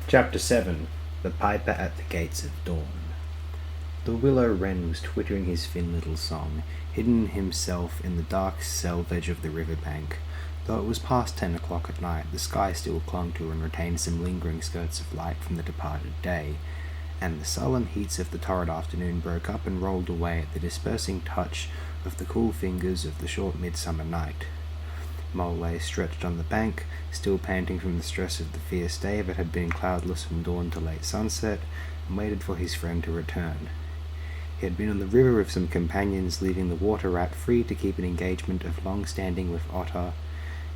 Chapter 7. The Piper at the Gates of Dawn. The willow wren was twittering his thin little song, hidden himself in the dark selvage of the river bank. Though it was past 10 o'clock at night, the sky still clung to and retained some lingering skirts of light from the departed day, and the sullen heats of the torrid afternoon broke up and rolled away at the dispersing touch of the cool fingers of the short midsummer night. Mole lay stretched on the bank, still panting from the stress of the fierce day that had been cloudless from dawn to late sunset, and waited for his friend to return. He had been on the river with some companions, leaving the water rat free to keep an engagement of long standing with Otter,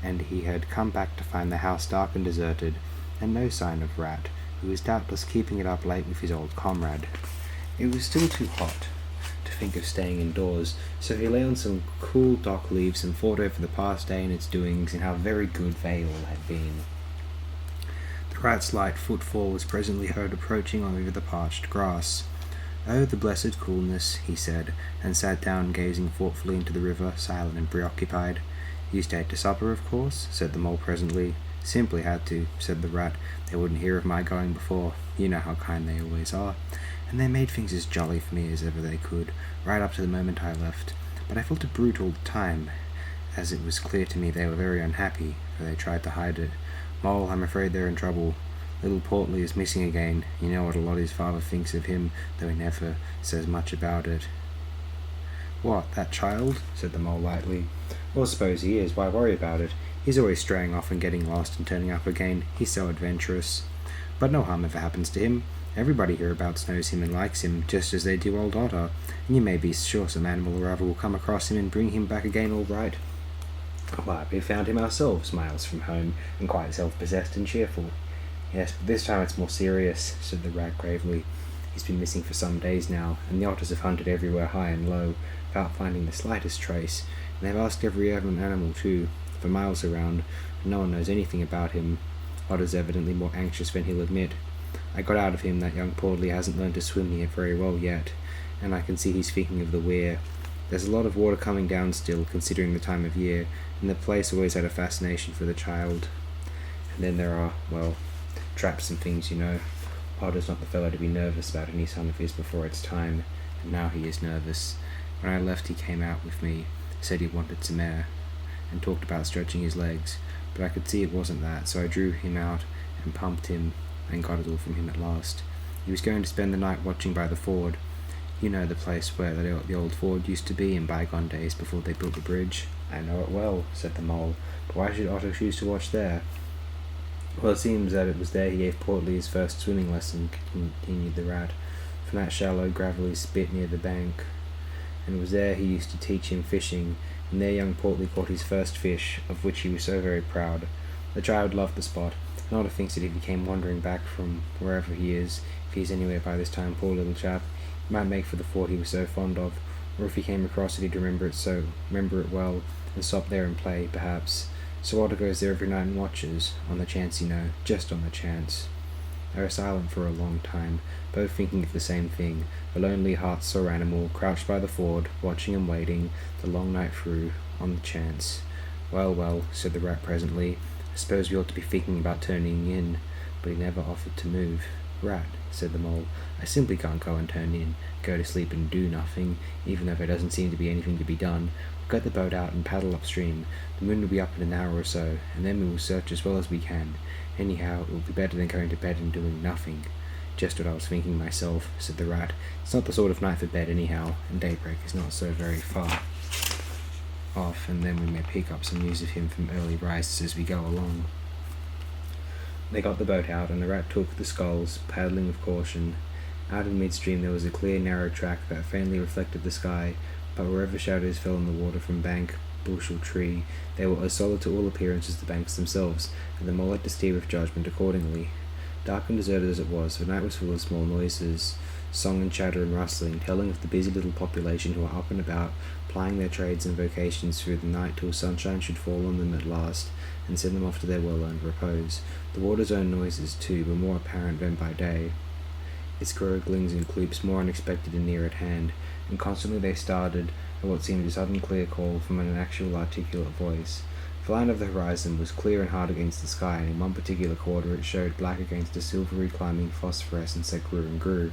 and he had come back to find the house dark and deserted, and no sign of Rat, who was doubtless keeping it up late with his old comrade. It was still too hot to think of staying indoors, so he lay on some cool dock leaves and thought over the past day and its doings, and how very good they all had been. The rat's light footfall was presently heard approaching over the parched grass. "Oh, the blessed coolness," he said, and sat down gazing thoughtfully into the river, silent and preoccupied. "You stayed to supper, of course?" said the mole presently. "Simply had to," said the rat. "They wouldn't hear of my going before. You know how kind they always are. And they made things as jolly for me as ever they could, right up to the moment I left. But I felt a brute all the time, as it was clear to me they were very unhappy, for they tried to hide it. Mole, I'm afraid they're in trouble. Little Portly is missing again. You know what a lot his father thinks of him, though he never says much about it." "What, that child?" said the mole lightly. "Well, suppose he is. Why worry about it? He's always straying off and getting lost and turning up again. He's so adventurous. But no harm ever happens to him. Everybody hereabouts knows him and likes him, just as they do old Otter, and you may be sure some animal or other will come across him and bring him back again all right." "Why, we found him ourselves, miles from home, and quite self-possessed and cheerful." "Yes, but this time it's more serious," said the rat gravely. "He's been missing for some days now, and the otters have hunted everywhere high and low, without finding the slightest trace, and they've asked every animal too, for miles around, and no one knows anything about him. Otter's evidently more anxious than he'll admit. I got out of him that young Portly hasn't learned to swim yet very well yet, and I can see he's thinking of the weir. There's a lot of water coming down still, considering the time of year, and the place always had a fascination for the child. And then there are, well, traps and things, you know. Otter's not the fellow to be nervous about any son of his before it's time, and now he is nervous. When I left he came out with me, said he wanted some air, and talked about stretching his legs, but I could see it wasn't that, so I drew him out and pumped him, and got it all from him at last. He was going to spend the night watching by the ford. You know the place where the old ford used to be in bygone days before they built the bridge?" "I know it well," said the mole, "but why should Otter choose to watch there?" "Well, it seems that it was there he gave Portly his first swimming lesson," continued the rat, "from that shallow gravelly spit near the bank. And it was there he used to teach him fishing, and there young Portly caught his first fish, of which he was so very proud. The child loved the spot, and Otter thinks that if he came wandering back from wherever he is, if he is anywhere by this time, poor little chap, he might make for the fort he was so fond of, or if he came across it he'd remember it well, and stop there and play, perhaps. So Otter goes there every night and watches, on the chance, you know, just on the chance." They were silent for a long time, both thinking of the same thing, the lonely heart-sore animal, crouched by the ford, watching and waiting, the long night through, on the chance. "Well, well," said the rat presently, "I suppose we ought to be thinking about turning in," but he never offered to move. "Rat," said the mole, "I simply can't go and turn in, go to sleep and do nothing, even though there doesn't seem to be anything to be done. We'll get the boat out and paddle upstream. The moon will be up in an hour or so, and then we will search as well as we can. Anyhow, it will be better than going to bed and doing nothing." "Just what I was thinking myself," said the rat. "It's not the sort of night for bed anyhow, and daybreak is not so very far off, and then we may pick up some news of him from early rises as we go along." They got the boat out, and the rat took the sculls, paddling with caution. Out in midstream there was a clear, narrow track that faintly reflected the sky, but wherever shadows fell on the water from bank, bush or tree, they were as solid to all appearance as the banks themselves, and the mole had to steer with judgment accordingly. Dark and deserted as it was, the night was full of small noises, song and chatter and rustling, telling of the busy little population who were up and about, plying their trades and vocations through the night till sunshine should fall on them at last, and send them off to their well-earned repose. The water's own noises, too, were more apparent than by day, its gurglings and cloops more unexpected and near at hand, and constantly they started at what seemed a sudden clear call from an actual articulate voice. The line of the horizon was clear and hard against the sky, and in one particular quarter it showed black against a silvery climbing phosphorescence that grew and grew.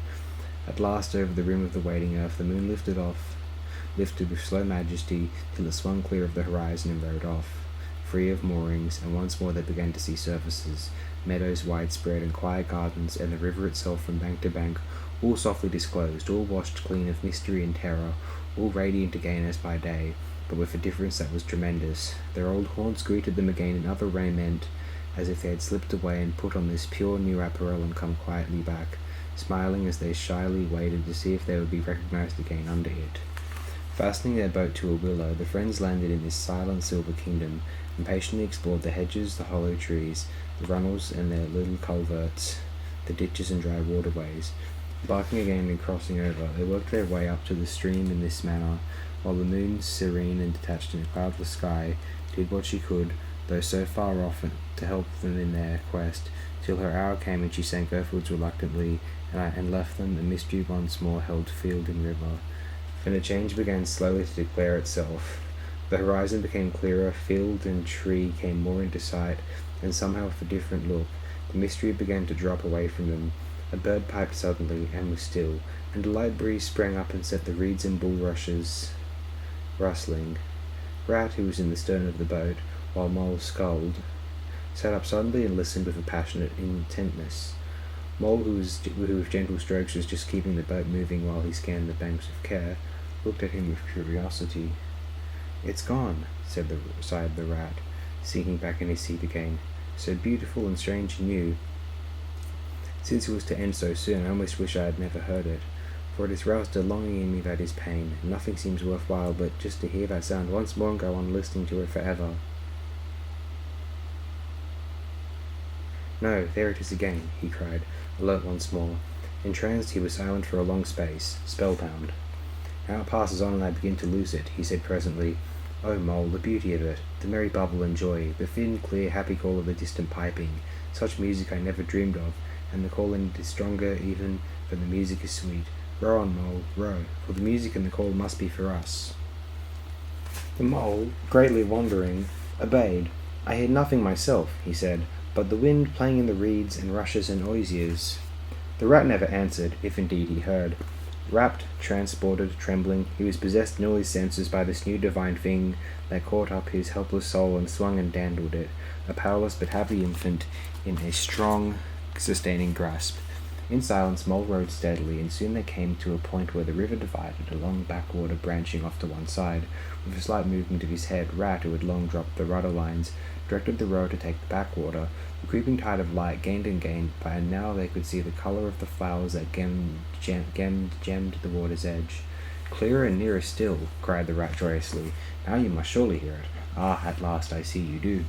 At last, over the rim of the waiting earth, the moon lifted with slow majesty, till it swung clear of the horizon and rode off, free of moorings, and once more they began to see surfaces, meadows widespread, and quiet gardens, and the river itself from bank to bank, all softly disclosed, all washed clean of mystery and terror, all radiant again as by day, but with a difference that was tremendous. Their old haunts greeted them again in other raiment, as if they had slipped away and put on this pure new apparel and come quietly back, smiling as they shyly waited to see if they would be recognized again under it. Fastening their boat to a willow, the friends landed in this silent silver kingdom, and patiently explored the hedges, the hollow trees, the runnels and their little culverts, the ditches and dry waterways. Embarking again and crossing over, they worked their way up to the stream in this manner, while the moon, serene and detached in a cloudless sky, did what she could, though so far off, to help them in their quest, till her hour came and she sank earthwards reluctantly, and left them, a mystery once more held field and river. Then a change began slowly to declare itself. The horizon became clearer, field and tree came more into sight, and somehow with a different look. The mystery began to drop away from them. A bird piped suddenly, and was still, and a light breeze sprang up and set the reeds and bulrushes rustling. Rat, who was in the stern of the boat, while Mole sculled, sat up suddenly and listened with a passionate intentness. Mole, who with gentle strokes was just keeping the boat moving while he scanned the banks with care, looked at him with curiosity. "It's gone," sighed the rat, sinking back in his seat again. "So beautiful and strange and new. Since it was to end so soon, I almost wish I had never heard it, for it has roused a longing in me that is pain, and nothing seems worthwhile but just to hear that sound once more and go on listening to it forever." "No, there it is again," he cried, alert once more. Entranced, he was silent for a long space, spellbound. "Now it passes on and I begin to lose it," he said presently. "Oh, Mole, the beauty of it, the merry bubble and joy, the thin, clear, happy call of the distant piping, such music I never dreamed of, and the call in it is stronger even than the music is sweet. Row on, Mole, row, for the music and the call must be for us." The Mole, greatly wondering, obeyed. "I hear nothing myself," he said, "but the wind playing in the reeds and rushes and osiers." The rat never answered, if indeed he heard. Rapt, transported, trembling, he was possessed in all his senses by this new divine thing that caught up his helpless soul and swung and dandled it, a powerless but happy infant, in a strong, sustaining grasp. In silence, Mole rowed steadily, and soon they came to a point where the river divided, a long backwater branching off to one side. With a slight movement of his head, Rat, who had long dropped the rudder lines, directed the row to take the backwater. The creeping tide of light gained and gained, and now they could see the colour of the flowers that gemmed the water's edge. "Clearer and nearer still," cried the rat joyously. "Now you must surely hear it. Ah, at last I see you do."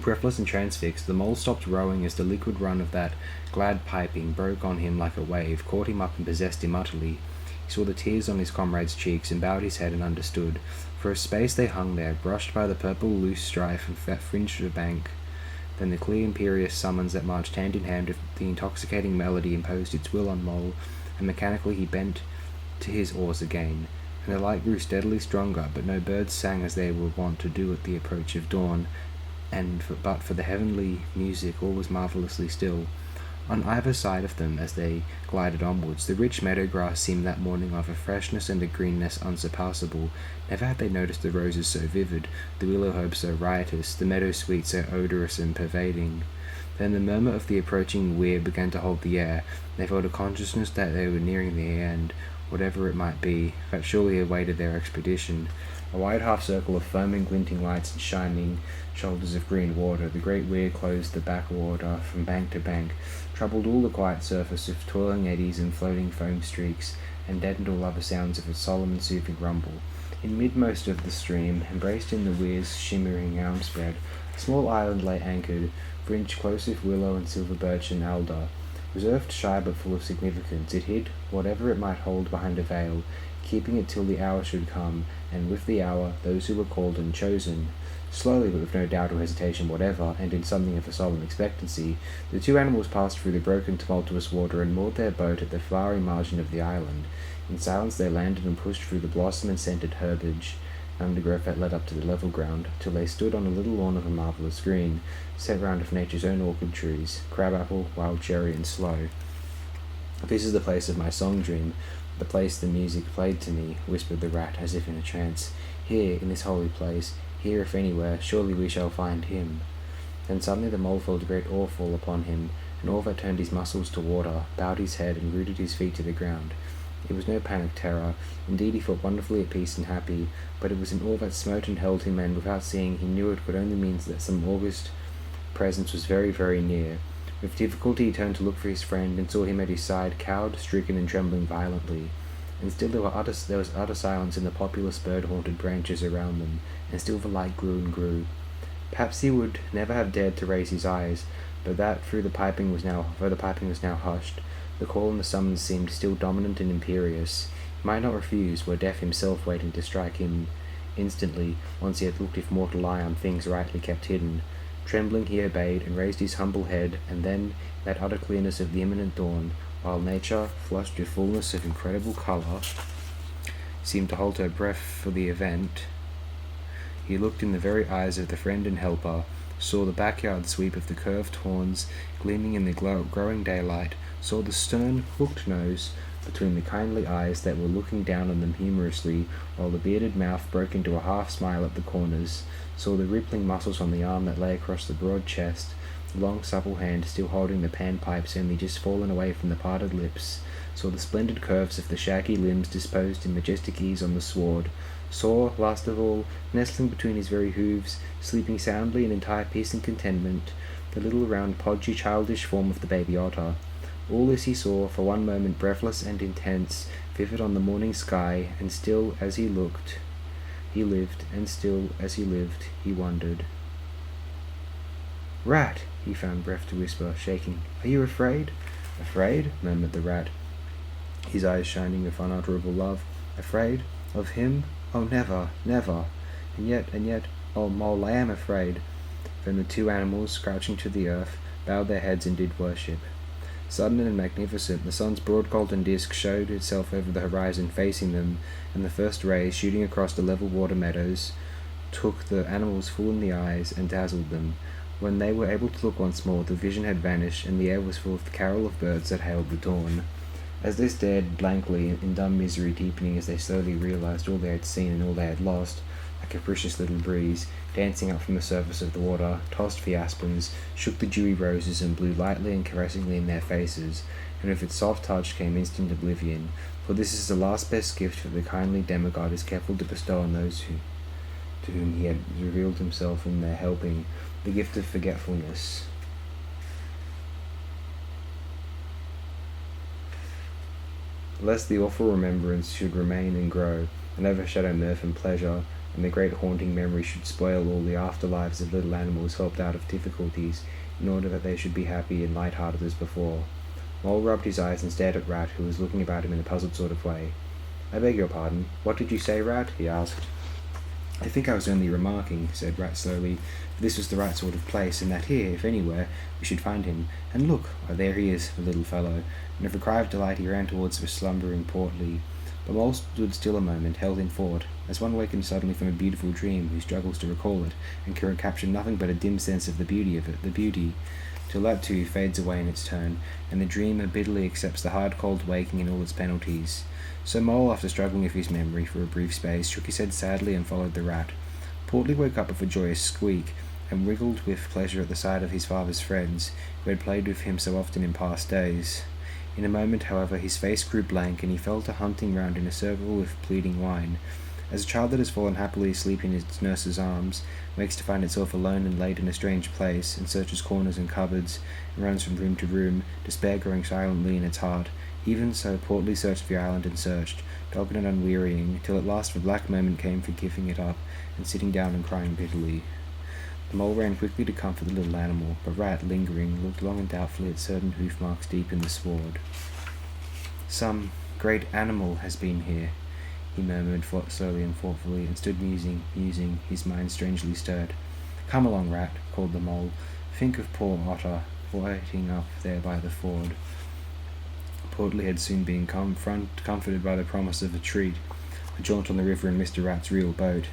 Breathless and transfixed, the Mole stopped rowing as the liquid run of that glad piping broke on him like a wave, caught him up and possessed him utterly. He saw the tears on his comrade's cheeks, and bowed his head and understood. For a space they hung there, brushed by the purple loose strife that fringed the bank. Then the clear imperious summons that marched hand in hand with the intoxicating melody imposed its will on Mole, and mechanically he bent to his oars again, and the light grew steadily stronger, but no birds sang as they were wont to do at the approach of dawn, but for the heavenly music all was marvellously still. On either side of them, as they glided onwards, the rich meadow grass seemed that morning of a freshness and a greenness unsurpassable. Never had they noticed the roses so vivid, the willow herb so riotous, the meadow sweet so odorous and pervading. Then the murmur of the approaching weir began to hold the air. They felt a consciousness that they were nearing the end, whatever it might be, that surely awaited their expedition. A wide half-circle of foaming, glinting lights and shining shoulders of green water, the great weir closed the backwater from bank to bank, troubled all the quiet surface with twirling eddies and floating foam streaks, and deadened all other sounds of its solemn and soothing rumble. In midmost of the stream, embraced in the weir's shimmering arm-spread, a small island lay anchored, fringed close with willow and silver birch and alder. Reserved, shy, but full of significance, it hid whatever it might hold behind a veil, keeping it till the hour should come, and with the hour those who were called and chosen. Slowly, but with no doubt or hesitation whatever, and in something of a solemn expectancy, the two animals passed through the broken, tumultuous water and moored their boat at the flowery margin of the island. In silence they landed and pushed through the blossom and scented herbage, undergrowth that led up to the level ground, till they stood on a little lawn of a marvellous green, set round with nature's own orchid trees, crabapple, wild cherry, and sloe. "This is the place of my song dream, the place the music played to me," whispered the rat, as if in a trance. "Here, in this holy place, here if anywhere, surely we shall find him." Then suddenly the mole felt a great awe fall upon him, an awe that turned his muscles to water, bowed his head, and rooted his feet to the ground. It was no panic terror. Indeed, he felt wonderfully at peace and happy, but it was an awe that smote and held him, and without seeing, he knew it could only mean that some august presence was very, very near. With difficulty he turned to look for his friend, and saw him at his side, cowed, stricken, and trembling violently. And still there was utter silence in the populous bird-haunted branches around them, and still the light grew and grew. Perhaps he would never have dared to raise his eyes, but that though the piping was now hushed, the call and the summons seemed still dominant and imperious. He might not refuse, were death himself waiting to strike him instantly, once he had looked with mortal eye on things rightly kept hidden. Trembling he obeyed, and raised his humble head, and then, in that utter clearness of the imminent dawn, while nature, flushed with fullness of incredible colour, seemed to hold her breath for the event, he looked in the very eyes of the friend and helper, saw the backyard sweep of the curved horns gleaming in the growing daylight, saw the stern, hooked nose between the kindly eyes that were looking down on them humorously, while the bearded mouth broke into a half-smile at the corners, saw the rippling muscles on the arm that lay across the broad chest, the long supple hand still holding the panpipes only just fallen away from the parted lips, saw the splendid curves of the shaggy limbs disposed in majestic ease on the sward, saw, last of all, nestling between his very hooves, sleeping soundly in entire peace and contentment, the little round podgy childish form of the baby otter. All this he saw, for one moment breathless and intense, vivid on the morning sky, and still as he looked, he lived, and still as he lived, he wondered. "Rat!" he found breath to whisper, shaking. "Are you afraid?" "Afraid?" murmured the rat, his eyes shining with unutterable love. "Afraid? Of him? Oh, never, never! And yet, oh, Mole, I am afraid." Then the two animals, crouching to the earth, bowed their heads and did worship. Sudden and magnificent, the sun's broad golden disk showed itself over the horizon facing them, and the first rays, shooting across the level water meadows, took the animals full in the eyes and dazzled them. When they were able to look once more, the vision had vanished, and the air was full of the carol of birds that hailed the dawn. As they stared blankly, in dumb misery deepening as they slowly realized all they had seen and all they had lost, a capricious little breeze, dancing up from the surface of the water, tossed the aspens, shook the dewy roses, and blew lightly and caressingly in their faces, and with its soft touch came instant oblivion, for this is the last best gift that the kindly demigod is careful to bestow on those to whom he had revealed himself in their helping, the gift of forgetfulness. Lest the awful remembrance should remain and grow, and overshadow mirth and pleasure, and the great haunting memory should spoil all the afterlives of little animals helped out of difficulties, in order that they should be happy and light-hearted as before. Mole rubbed his eyes and stared at Rat, who was looking about him in a puzzled sort of way. "I beg your pardon. What did you say, Rat?" he asked. "I think I was only remarking," said Rat slowly, "that this was the right sort of place, and that here, if anywhere, we should find him. And look, why there he is, the little fellow," and with a cry of delight he ran towards the slumbering Portly. But Mole stood still a moment, held in thought, as one wakened suddenly from a beautiful dream, who struggles to recall it, and can capture nothing but a dim sense of the beauty, till that too fades away in its turn, and the dreamer bitterly accepts the hard cold waking and all its penalties. So Mole, after struggling with his memory for a brief space, shook his head sadly and followed the rat. Portly woke up with a joyous squeak, and wriggled with pleasure at the sight of his father's friends, who had played with him so often in past days. In a moment, however, his face grew blank, and he fell to hunting round in a circle with pleading whine. As a child that has fallen happily asleep in its nurse's arms, wakes to find itself alone and laid in a strange place, and searches corners and cupboards, and runs from room to room, despair growing silently in its heart, even so Portly searched the island and searched, dogged and unwearying, till at last the black moment came for giving it up, and sitting down and crying bitterly. The Mole ran quickly to comfort the little animal, but Rat, lingering, looked long and doubtfully at certain hoof marks deep in the sward. "Some great animal has been here," he murmured slowly and thoughtfully, and stood musing, his mind strangely stirred. "Come along, Rat," called the Mole. "Think of poor Otter, waiting up there by the ford." Portly had soon been comforted by the promise of a treat, a jaunt on the river in Mr. Rat's real boat.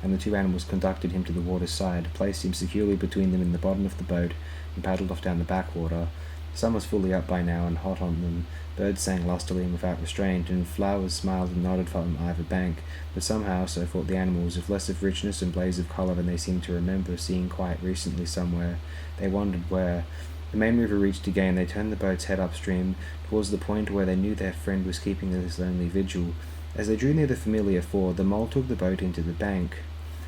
and the two animals conducted him to the water's side, placed him securely between them in the bottom of the boat, and paddled off down the backwater. The sun was fully up by now and hot on them. Birds sang lustily and without restraint, and flowers smiled and nodded from either bank, but somehow, so thought the animals, with less of richness and blaze of colour than they seemed to remember seeing quite recently somewhere. They wondered where. The main river reached again. They turned the boat's head upstream, towards the point where they knew their friend was keeping this lonely vigil. As they drew near the familiar ford, the mole took the boat into the bank,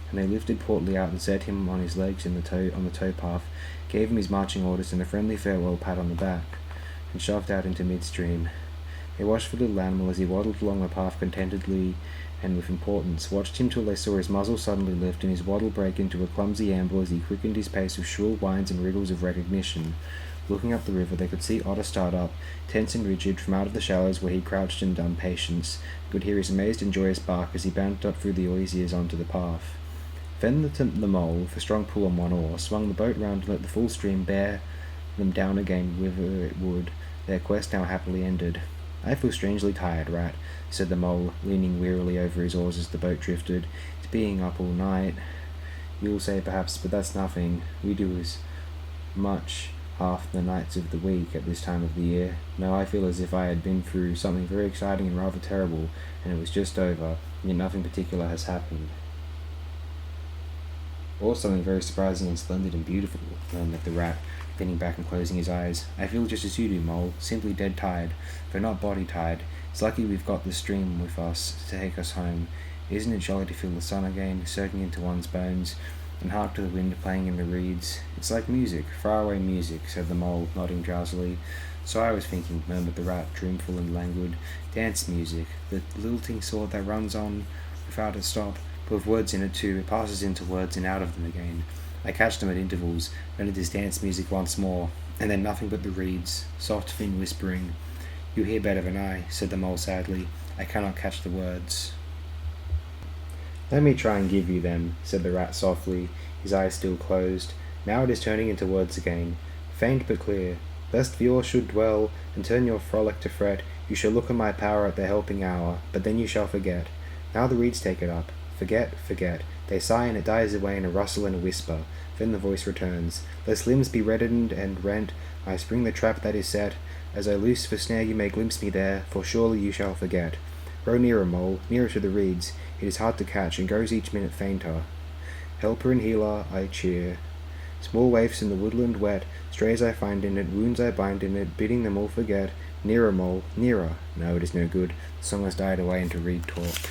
and they lifted Portly out and set him on his legs on the towpath, gave him his marching orders and a friendly farewell pat on the back, and shoved out into midstream. They watched the little animal as he waddled along the path contentedly and with importance, watched him till they saw his muzzle suddenly lift and his waddle break into a clumsy amble as he quickened his pace with shrill whines and wriggles of recognition. Looking up the river, they could see Otter start up, tense and rigid, from out of the shallows where he crouched in dumb patience, and could hear his amazed and joyous bark as he bounded up through the osiers onto the path. Then the mole, with a strong pull on one oar, swung the boat round and let the full stream bear them down again whither it would, their quest now happily ended. "I feel strangely tired, Rat," said the mole, leaning wearily over his oars as the boat drifted. "It's being up all night. You'll say perhaps, but that's nothing. We do as much half the nights of the week at this time of the year. No, I feel as if I had been through something very exciting and rather terrible, and it was just over, and yet nothing particular has happened." "Or something very surprising and splendid and beautiful," murmured the Rat, leaning back and closing his eyes. "I feel just as you do, Mole, simply dead tired, though not body tired. It's lucky we've got the stream with us to take us home. Isn't it jolly to feel the sun again, soaking into one's bones, and hark to the wind playing in the reeds? It's like music, faraway music," said the Mole, nodding drowsily. "So I was thinking," murmured the Rat, dreamful and languid. "Dance music, the lilting sort that runs on without a stop, but with words in it too. It passes into words and out of them again. I catch them at intervals, then it is dance music once more, and then nothing but the reeds, soft thin whispering." "You hear better than I," said the Mole sadly. "I cannot catch the words." "Let me try and give you them," said the Rat softly, his eyes still closed. "Now it is turning into words again, faint but clear. Lest the oar should dwell, and turn your frolic to fret, you shall look on my power at the helping hour, but then you shall forget. Now the reeds take it up. Forget, forget. They sigh and it dies away in a rustle and a whisper. Then the voice returns. Lest limbs be reddened and rent, I spring the trap that is set. As I loose the snare you may glimpse me there, for surely you shall forget. Row nearer, Mole, nearer to the reeds. It is hard to catch, and grows each minute fainter. Helper and healer, I cheer. Small waifs in the woodland wet, strays I find in it, wounds I bind in it, bidding them all forget. Nearer, Mole, nearer. No, it is no good. The song has died away into reed talk."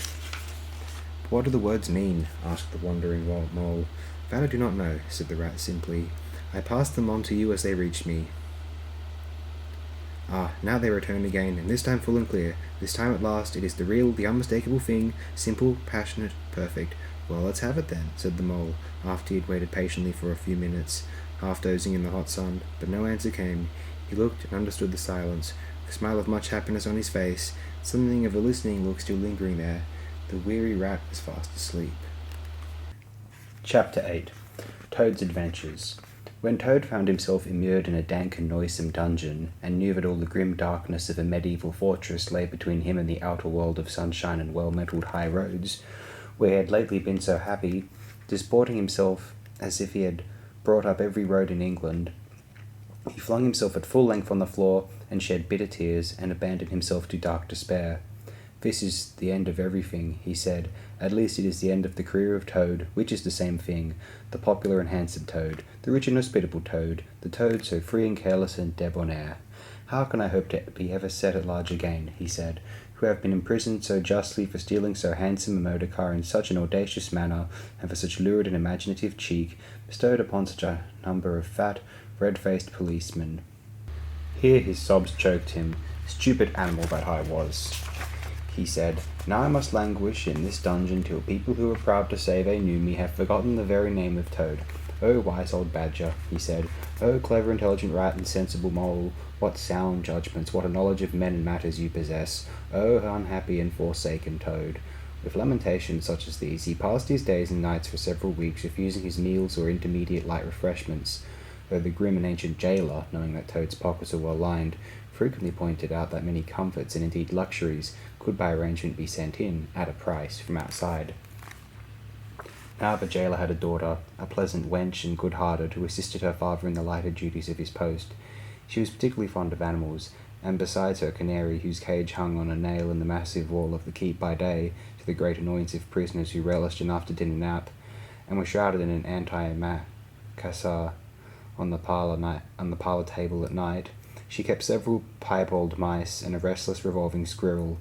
"What do the words mean?" asked the wandering Mole. "That I do not know," said the Rat simply. "I passed them on to you as they reached me." "Ah, now they return again, and this time full and clear. This time at last it is the real, the unmistakable thing, simple, passionate, perfect. Well, let's have it then," said the Mole, after he had waited patiently for a few minutes, half dozing in the hot sun, but no answer came. He looked and understood the silence, with a smile of much happiness on his face, something of a listening look still lingering there. The weary Rat was fast asleep. Chapter 8. Toad's Adventures. When Toad found himself immured in a dank and noisome dungeon, and knew that all the grim darkness of a medieval fortress lay between him and the outer world of sunshine and well-metalled high roads, where he had lately been so happy, disporting himself as if he had brought up every road in England, he flung himself at full length on the floor and shed bitter tears, and abandoned himself to dark despair. "This is the end of everything," he said. "At least it is the end of the career of Toad, which is the same thing. The popular and handsome Toad, the rich and hospitable Toad, the Toad so free and careless and debonair. How can I hope to be ever set at large again," he said, "who have been imprisoned so justly for stealing so handsome a motor car in such an audacious manner, and for such lurid and imaginative cheek, bestowed upon such a number of fat, red-faced policemen?" Here his sobs choked him. "Stupid animal that I was," he said. "Now I must languish in this dungeon till people who are proud to say they knew me have forgotten the very name of Toad. Oh, wise old badger," he said. "Oh, clever, intelligent Rat and sensible Mole, what sound judgments, what a knowledge of men and matters you possess. Oh, unhappy and forsaken Toad." With lamentations such as these, he passed his days and nights for several weeks, refusing his meals or intermediate light refreshments, though the grim and ancient jailer, knowing that Toad's pockets were well lined, frequently pointed out that many comforts, and indeed luxuries, could by arrangement be sent in, at a price, from outside. Now the jailer had a daughter, a pleasant wench and good-hearted, who assisted her father in the lighter duties of his post. She was particularly fond of animals, and besides her canary, whose cage hung on a nail in the massive wall of the keep by day, to the great annoyance of prisoners who relished an after-dinner nap, and were shrouded in an anti-macassar on the parlour table at night, she kept several piebald mice and a restless revolving squirrel.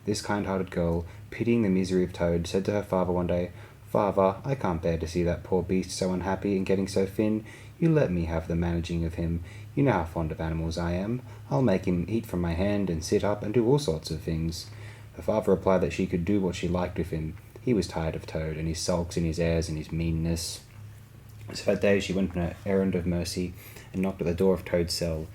This kind-hearted girl, pitying the misery of Toad, said to her father one day, "Father, I can't bear to see that poor beast so unhappy and getting so thin. You let me have the managing of him. You know how fond of animals I am. I'll make him eat from my hand and sit up and do all sorts of things." Her father replied that she could do what she liked with him. He was tired of Toad, and his sulks and his airs and his meanness. So that day she went on an errand of mercy, and knocked at the door of Toad's cell.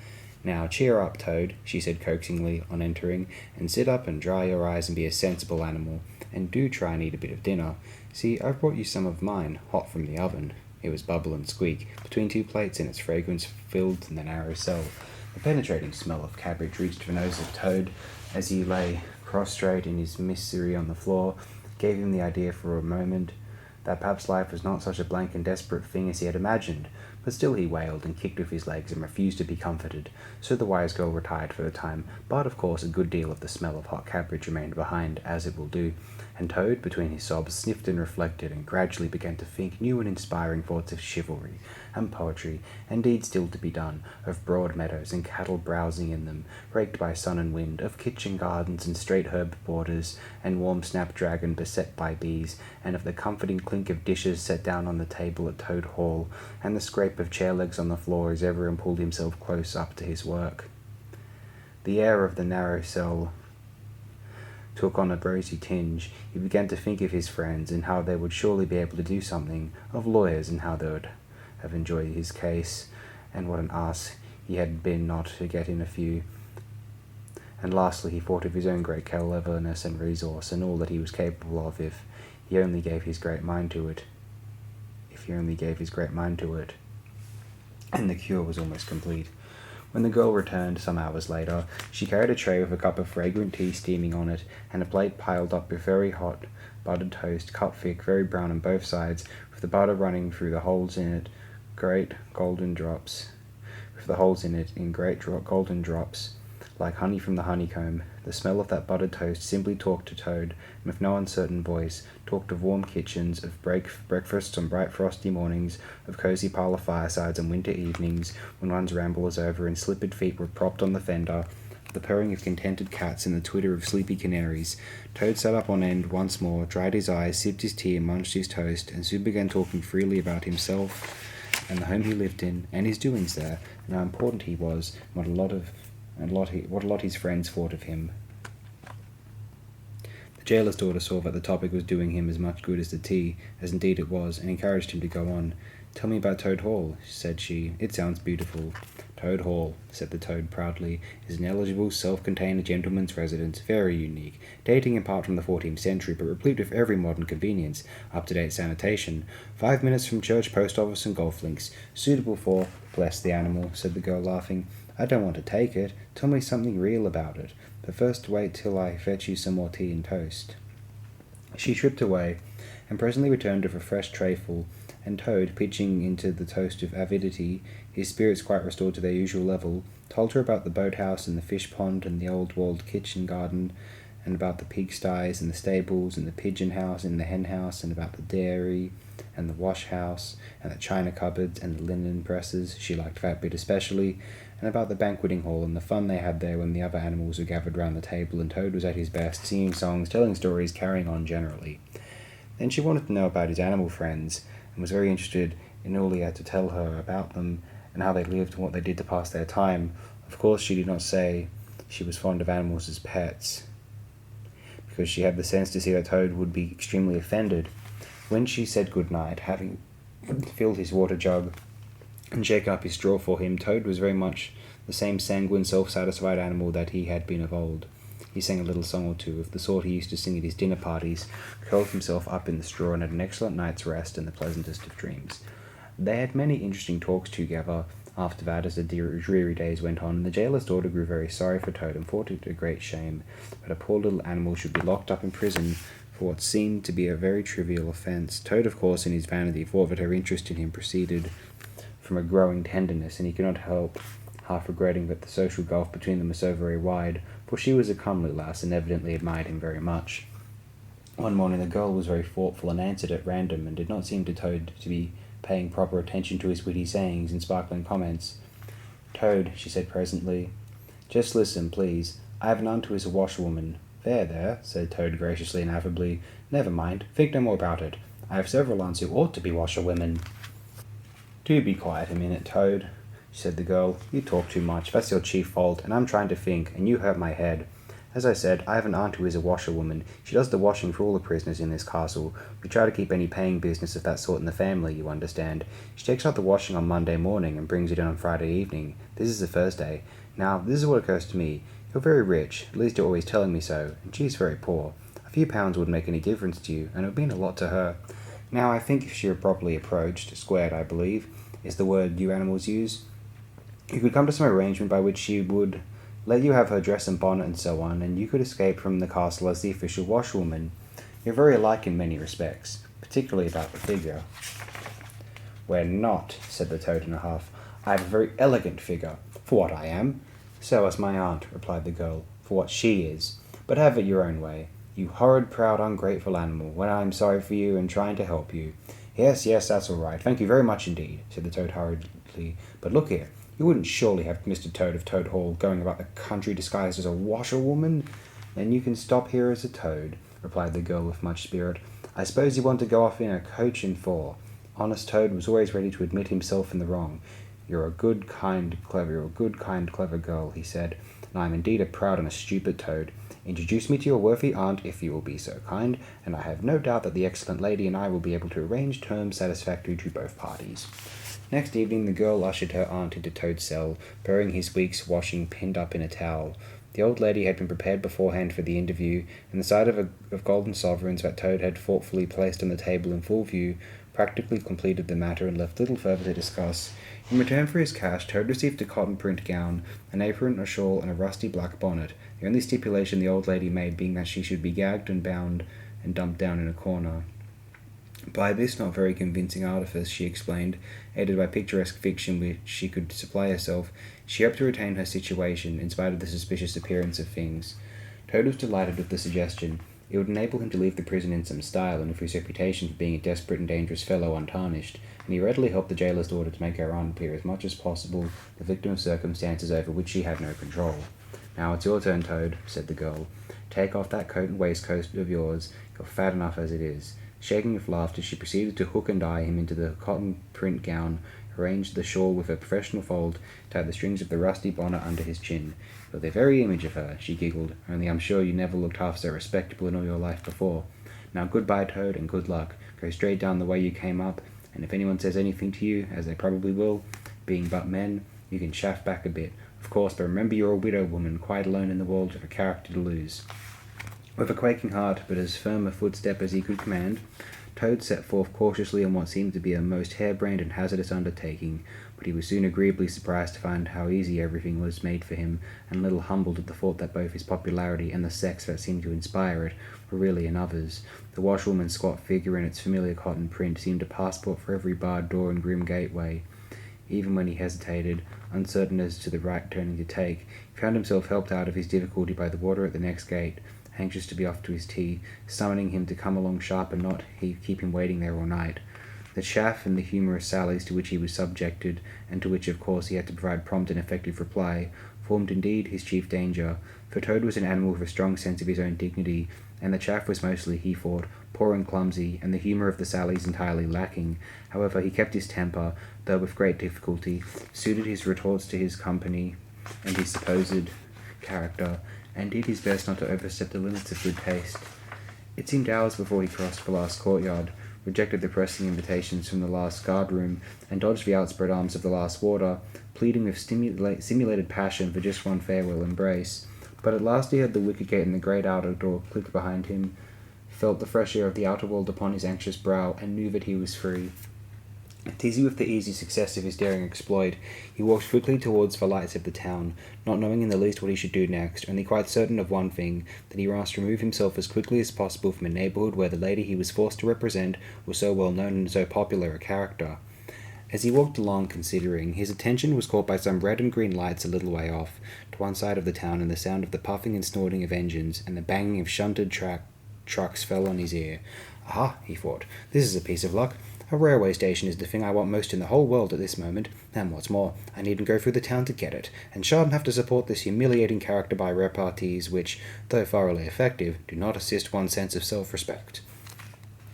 "Now cheer up, Toad," she said coaxingly on entering, "and sit up and dry your eyes and be a sensible animal, and do try and eat a bit of dinner. See, I've brought you some of mine, hot from the oven." It was bubble and squeak, between two plates, and its fragrance filled the narrow cell. The penetrating smell of cabbage reached the nose of Toad as he lay prostrate in his misery on the floor, gave him the idea for a moment that perhaps life was not such a blank and desperate thing as he had imagined, but still he wailed and kicked with his legs and refused to be comforted, so the wise girl retired for the time, but of course a good deal of the smell of hot cabbage remained behind, as it will do, and Toad, between his sobs, sniffed and reflected, and gradually began to think new and inspiring thoughts of chivalry, and poetry, and deeds still to be done, of broad meadows and cattle browsing in them, raked by sun and wind, of kitchen gardens and straight herb borders, and warm snapdragon beset by bees, and of the comforting clink of dishes set down on the table at Toad Hall, and the scrape of chair legs on the floor as everyone pulled himself close up to his work. The air of the narrow cell took on a rosy tinge. He began to think of his friends, and how they would surely be able to do something, of lawyers, and how they would have enjoyed his case, and what an ass he had been not to get in a few. And lastly he thought of his own great cleverness and resource, and all that he was capable of if he only gave his great mind to it. And the cure was almost complete. When the girl returned some hours later, she carried a tray with a cup of fragrant tea steaming on it, and a plate piled up with very hot buttered toast, cut thick, very brown on both sides, with the butter running through the holes in it, great golden drops, like honey from the honeycomb. The smell of that buttered toast simply talked to Toad, and with no uncertain voice, talked of warm kitchens, of breakfasts on bright frosty mornings, of cosy parlour firesides on winter evenings, when one's ramble was over and slippered feet were propped on the fender, of the purring of contented cats and the twitter of sleepy canaries. Toad sat up on end once more, dried his eyes, sipped his tea and munched his toast, and soon began talking freely about himself and the home he lived in, and his doings there, and how important he was, and what a lot his friends thought of him. The jailer's daughter saw that the topic was doing him as much good as the tea, as indeed it was, and encouraged him to go on. "Tell me about Toad Hall," said she. "It sounds beautiful." "Toad Hall," said the Toad proudly, "is an eligible, self-contained gentleman's residence, very unique, dating in part from the 14th century, but replete with every modern convenience, up-to-date sanitation, 5 minutes from church, post office, and golf links, suitable for—" "Bless the animal," said the girl, laughing. "I don't want to take it. Tell me something real about it. But first wait till I fetch you some more tea and toast." She tripped away, and presently returned with a fresh trayful, and Toad, pitching into the toast with avidity, his spirits quite restored to their usual level, told her about the boathouse and the fish-pond and the old-walled kitchen-garden, and about the pigsties and the stables and the pigeon-house and the hen-house, and about the dairy and the wash-house and the china cupboards and the linen presses, she liked that bit especially, and about the banqueting hall and the fun they had there when the other animals were gathered round the table and Toad was at his best, singing songs, telling stories, carrying on generally. Then she wanted to know about his animal friends, and was very interested in all he had to tell her about them, and how they lived and what they did to pass their time. Of course she did not say she was fond of animals as pets, because she had the sense to see that Toad would be extremely offended. When she said good night, having filled his water jug and shaken up his straw for him, Toad was very much the same sanguine, self-satisfied animal that he had been of old. He sang a little song or two, of the sort he used to sing at his dinner parties, curled himself up in the straw, and had an excellent night's rest and the pleasantest of dreams. They had many interesting talks together after that as the dreary days went on, and the jailer's daughter grew very sorry for Toad and thought it a great shame that a poor little animal should be locked up in prison for what seemed to be a very trivial offence. Toad, of course, in his vanity, thought that her interest in him proceeded from a growing tenderness, and he could not help half regretting that the social gulf between them was so very wide, for she was a comely lass, and evidently admired him very much. One morning the girl was very thoughtful, and answered at random, and did not seem to Toad to be paying proper attention to his witty sayings and sparkling comments. "Toad," she said presently, "just listen, please. I have an aunt who is a washerwoman." There," said Toad graciously and affably. "Never mind. Think no more about it. I have several aunts who ought to be washerwomen." "Do be quiet a minute, Toad," said the girl. "You talk too much. That's your chief fault, and I'm trying to think, and you hurt my head. As I said, I have an aunt who is a washerwoman. She does the washing for all the prisoners in this castle. We try to keep any paying business of that sort in the family, you understand. She takes out the washing on Monday morning and brings it in on Friday evening. This is a Thursday. Now, this is what occurs to me. You're very rich, at least you're always telling me so, and she's very poor. A few pounds wouldn't make any difference to you, and it would mean a lot to her. Now, I think if she were properly approached, squared, I believe, is the word you animals use, you could come to some arrangement by which she would let you have her dress and bonnet and so on, and you could escape from the castle as the official washerwoman. You're very alike in many respects, particularly about the figure." "We're not," said the Toad in a huff. "I have a very elegant figure, for what I am." "So has my aunt," replied the girl, "for what she is. But have it your own way. You horrid, proud, ungrateful animal, when I am sorry for you and trying to help you." Yes, that's all right. Thank you very much indeed," said the Toad hurriedly. "But look here. You wouldn't surely have Mr. Toad of Toad Hall going about the country disguised as a washerwoman?" "Then you can stop here as a toad," replied the girl with much spirit. "I suppose you want to go off in a coach and four." Honest Toad was always ready to admit himself in the wrong. You're a good, kind, clever girl," he said, "and I am indeed a proud and a stupid Toad. Introduce me to your worthy aunt, if you will be so kind, and I have no doubt that the excellent lady and I will be able to arrange terms satisfactory to both parties." Next evening the girl ushered her aunt into Toad's cell, bearing his week's washing pinned up in a towel. The old lady had been prepared beforehand for the interview, and the sight of golden sovereigns that Toad had thoughtfully placed on the table in full view practically completed the matter and left little further to discuss. In return for his cash, Toad received a cotton print gown, an apron, a shawl, and a rusty black bonnet, the only stipulation the old lady made being that she should be gagged and bound and dumped down in a corner. By this not very convincing artifice, she explained, aided by picturesque fiction which she could supply herself, she hoped to retain her situation, in spite of the suspicious appearance of things. Toad was delighted with the suggestion. It would enable him to leave the prison in some style, and with his reputation for being a desperate and dangerous fellow untarnished, and he readily helped the jailer's daughter to make her aunt appear as much as possible the victim of circumstances over which she had no control. "Now it's your turn, Toad," said the girl. "Take off that coat and waistcoat of yours. You're fat enough as it is." Shaking with laughter, she proceeded to hook and eye him into the cotton print gown, arranged the shawl with a professional fold, tied the strings of the rusty bonnet under his chin. "You're the very image of her," she giggled, "only I'm sure you never looked half so respectable in all your life before. Now goodbye, Toad, and good luck. Go straight down the way you came up, and if anyone says anything to you, as they probably will, being but men, you can chaff back a bit, of course, but remember you're a widow woman, quite alone in the world, with a character to lose." With a quaking heart, but as firm a footstep as he could command, Toad set forth cautiously on what seemed to be a most harebrained and hazardous undertaking, but he was soon agreeably surprised to find how easy everything was made for him, and a little humbled at the thought that both his popularity and the sex that seemed to inspire it were really another's. The washerwoman's squat figure in its familiar cotton print seemed a passport for every barred door and grim gateway. Even when he hesitated, uncertain as to the right turning to take, he found himself helped out of his difficulty by the warder at the next gate, anxious to be off to his tea, summoning him to come along sharp and not keep him waiting there all night. The chaff and the humorous sallies to which he was subjected, and to which of course he had to provide prompt and effective reply, formed indeed his chief danger, for Toad was an animal with a strong sense of his own dignity, and the chaff was mostly, he thought, poor and clumsy, and the humour of the sallies entirely lacking. However, he kept his temper, though with great difficulty, suited his retorts to his company and his supposed character, and did his best not to overstep the limits of good taste. It seemed hours before he crossed the last courtyard, rejected the pressing invitations from the last guard-room, and dodged the outspread arms of the last warder, pleading with simulated passion for just one farewell embrace. But at last he heard the wicket gate and the great outer door click behind him, felt the fresh air of the outer world upon his anxious brow, and knew that he was free. Dizzy with the easy success of his daring exploit, he walked quickly towards the lights of the town, not knowing in the least what he should do next, only quite certain of one thing, that he must remove himself as quickly as possible from a neighbourhood where the lady he was forced to represent was so well known and so popular a character. As he walked along considering, his attention was caught by some red and green lights a little way off, to one side of the town, and the sound of the puffing and snorting of engines, and the banging of shunted trucks fell on his ear. Aha, he thought, this is a piece of luck. A railway station is the thing I want most in the whole world at this moment, and what's more, I needn't go through the town to get it, and shan't have to support this humiliating character by repartees which, though thoroughly effective, do not assist one's sense of self-respect.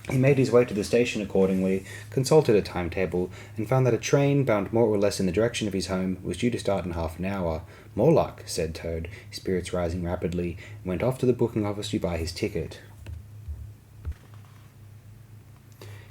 He made his way to the station accordingly, consulted a timetable, and found that a train, bound more or less in the direction of his home, was due to start in half an hour. More luck, said Toad, his spirits rising rapidly, and went off to the booking office to buy his ticket.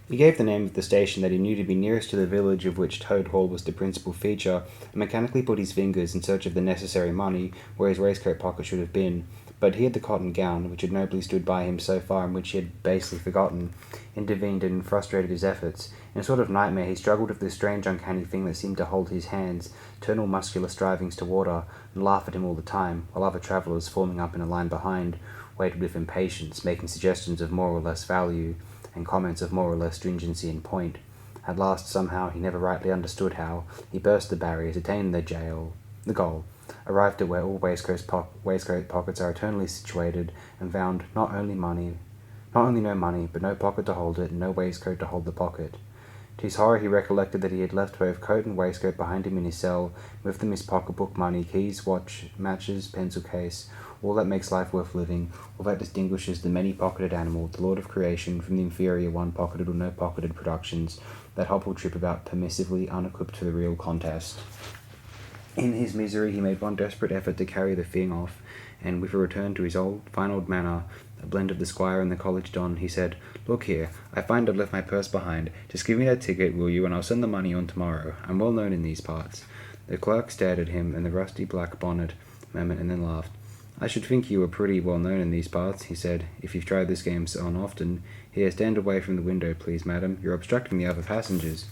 He gave the name of the station that he knew to be nearest to the village of which Toad Hall was the principal feature, and mechanically put his fingers in search of the necessary money where his waistcoat pocket should have been. But he had the cotton gown, which had nobly stood by him so far and which he had basely forgotten, intervened and frustrated his efforts. In a sort of nightmare he struggled with this strange uncanny thing that seemed to hold his hands, turn all muscular strivings to water, and laugh at him all the time, while other travellers, forming up in a line behind, waited with impatience, making suggestions of more or less value, and comments of more or less stringency and point. At last, somehow, he never rightly understood how, he burst the barriers, attained the goal, arrived at where all waistcoat pockets are eternally situated, and found not only no money, but no pocket to hold it, and no waistcoat to hold the pocket. To his horror he recollected that he had left both coat and waistcoat behind him in his cell, with them his pocket-book, money, keys, watch, matches, pencil case, all that makes life worth living, all that distinguishes the many-pocketed animal, the lord of creation, from the inferior one-pocketed or no-pocketed productions that hobble trip about permissively, unequipped for the real contest. In his misery he made one desperate effort to carry the thing off, and with a return to his fine old manner, a blend of the squire and the college don, he said, "Look here, I find I've left my purse behind. Just give me that ticket, will you, and I'll send the money on tomorrow. I'm well known in these parts." The clerk stared at him and the rusty black bonnet a moment and then laughed. "I should think you were pretty well known in these parts," he said, "if you've tried this game so often. Here, stand away from the window, please, madam. You're obstructing the other passengers."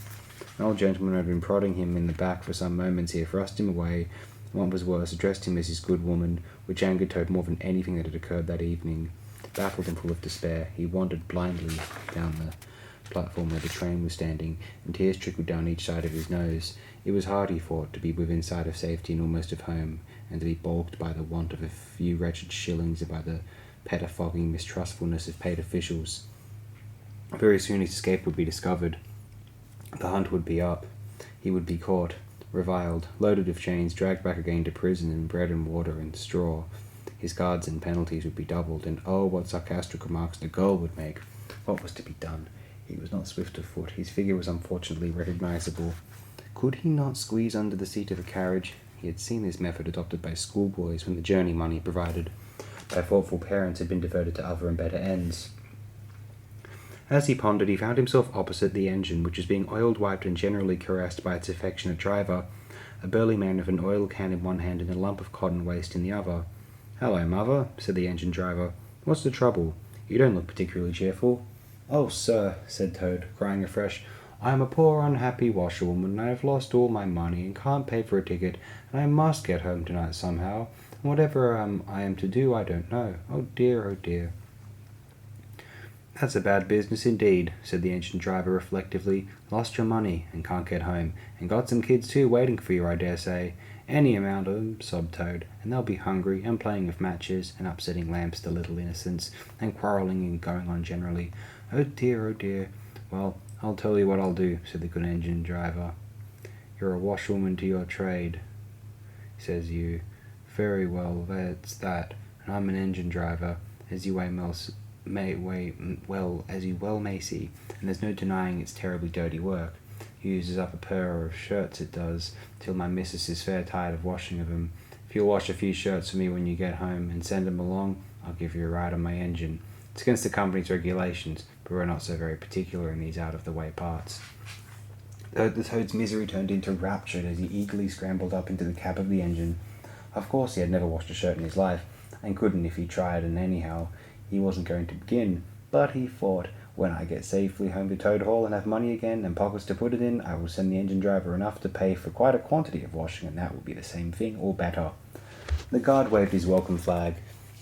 An old gentleman who had been prodding him in the back for some moments here thrust him away, and what was worse, addressed him as his good woman, which angered Toad more than anything that had occurred that evening. Baffled and full of despair, he wandered blindly down the platform where the train was standing, and tears trickled down each side of his nose. It was hard, he thought, to be within sight of safety and almost of home, and to be balked by the want of a few wretched shillings and by the pettifogging mistrustfulness of paid officials. Very soon his escape would be discovered. The hunt would be up. He would be caught, reviled, loaded with chains, dragged back again to prison and bread and water and straw. His guards and penalties would be doubled, and oh, what sarcastic remarks the girl would make! What was to be done? He was not swift of foot. His figure was unfortunately recognizable. Could he not squeeze under the seat of a carriage? He had seen this method adopted by schoolboys when the journey money provided by thoughtful parents had been diverted to other and better ends. As he pondered, he found himself opposite the engine, which was being oiled, wiped, and generally caressed by its affectionate driver, a burly man with an oil can in one hand and a lump of cotton waste in the other. "Hello, mother," said the engine driver. "What's the trouble? You don't look particularly cheerful." "Oh, sir," said Toad, crying afresh, "I am a poor unhappy washerwoman, and I have lost all my money, and can't pay for a ticket, and I must get home tonight somehow, and whatever I am to do, I don't know. Oh dear, oh dear." "That's a bad business indeed," said the engine driver reflectively. "Lost your money, and can't get home, and got some kids too waiting for you, I dare say. Any amount of 'em," sobbed Toad, "and they'll be hungry, and playing with matches, and upsetting lamps to little innocents, and quarrelling and going on generally. Oh dear, oh dear. Well, I'll tell you what I'll do," said the good engine driver. "You're a washwoman to your trade, says you. Very well, that's that, and I'm an engine driver, as you as you well may see, and there's no denying it's terribly dirty work. Uses up a pair of shirts, it does, till my missus is fair tired of washing of 'em. If you'll wash a few shirts for me when you get home, and send 'em along, I'll give you a ride on my engine. It's against the company's regulations, but we're not so very particular in these out-of-the-way parts." The Toad's misery turned into rapture as he eagerly scrambled up into the cab of the engine. Of course he had never washed a shirt in his life, and couldn't if he tried, and anyhow, he wasn't going to begin. But he thought, When I get safely home to Toad Hall and have money again and pockets to put it in, I will send the engine driver enough to pay for quite a quantity of washing, and that will be the same thing, or better." The guard waved his welcome flag.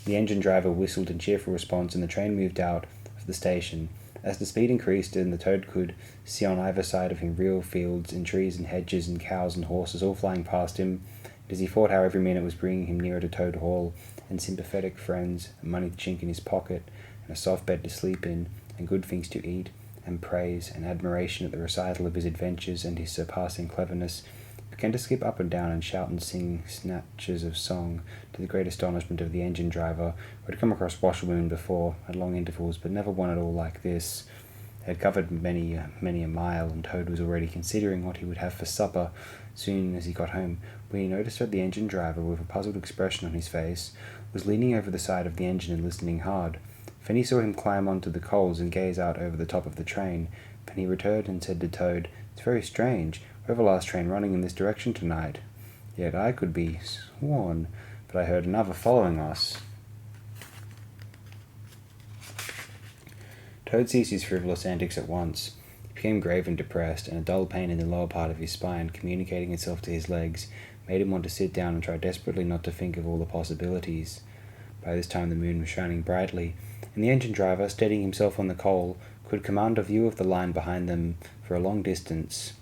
The engine driver whistled in cheerful response, and the train moved out of the station. As the speed increased and the Toad could see on either side of him real fields and trees and hedges and cows and horses all flying past him, and as he thought how every minute was bringing him nearer to Toad Hall, and sympathetic friends, and money to chink in his pocket, and a soft bed to sleep in, and good things to eat, and praise and admiration at the recital of his adventures and his surpassing cleverness, he began to skip up and down and shout and sing snatches of song, to the great astonishment of the engine driver, who had come across washerwomen before, at long intervals, but never one at all like this. They had covered many a mile, and Toad was already considering what he would have for supper soon as he got home, when he noticed that the engine driver, with a puzzled expression on his face, was leaning over the side of the engine and listening hard. Then he saw him climb onto the coals and gaze out over the top of the train. Then he returned and said to Toad, "It's very strange. We have a last train running in this direction tonight. Yet I could be sworn that I heard another following us." Toad ceased his frivolous antics at once. He became grave and depressed, and a dull pain in the lower part of his spine, communicating itself to his legs, made him want to sit down and try desperately not to think of all the possibilities. By this time the moon was shining brightly, and the engine driver, steadying himself on the coal, could command a view of the line behind them for a long distance.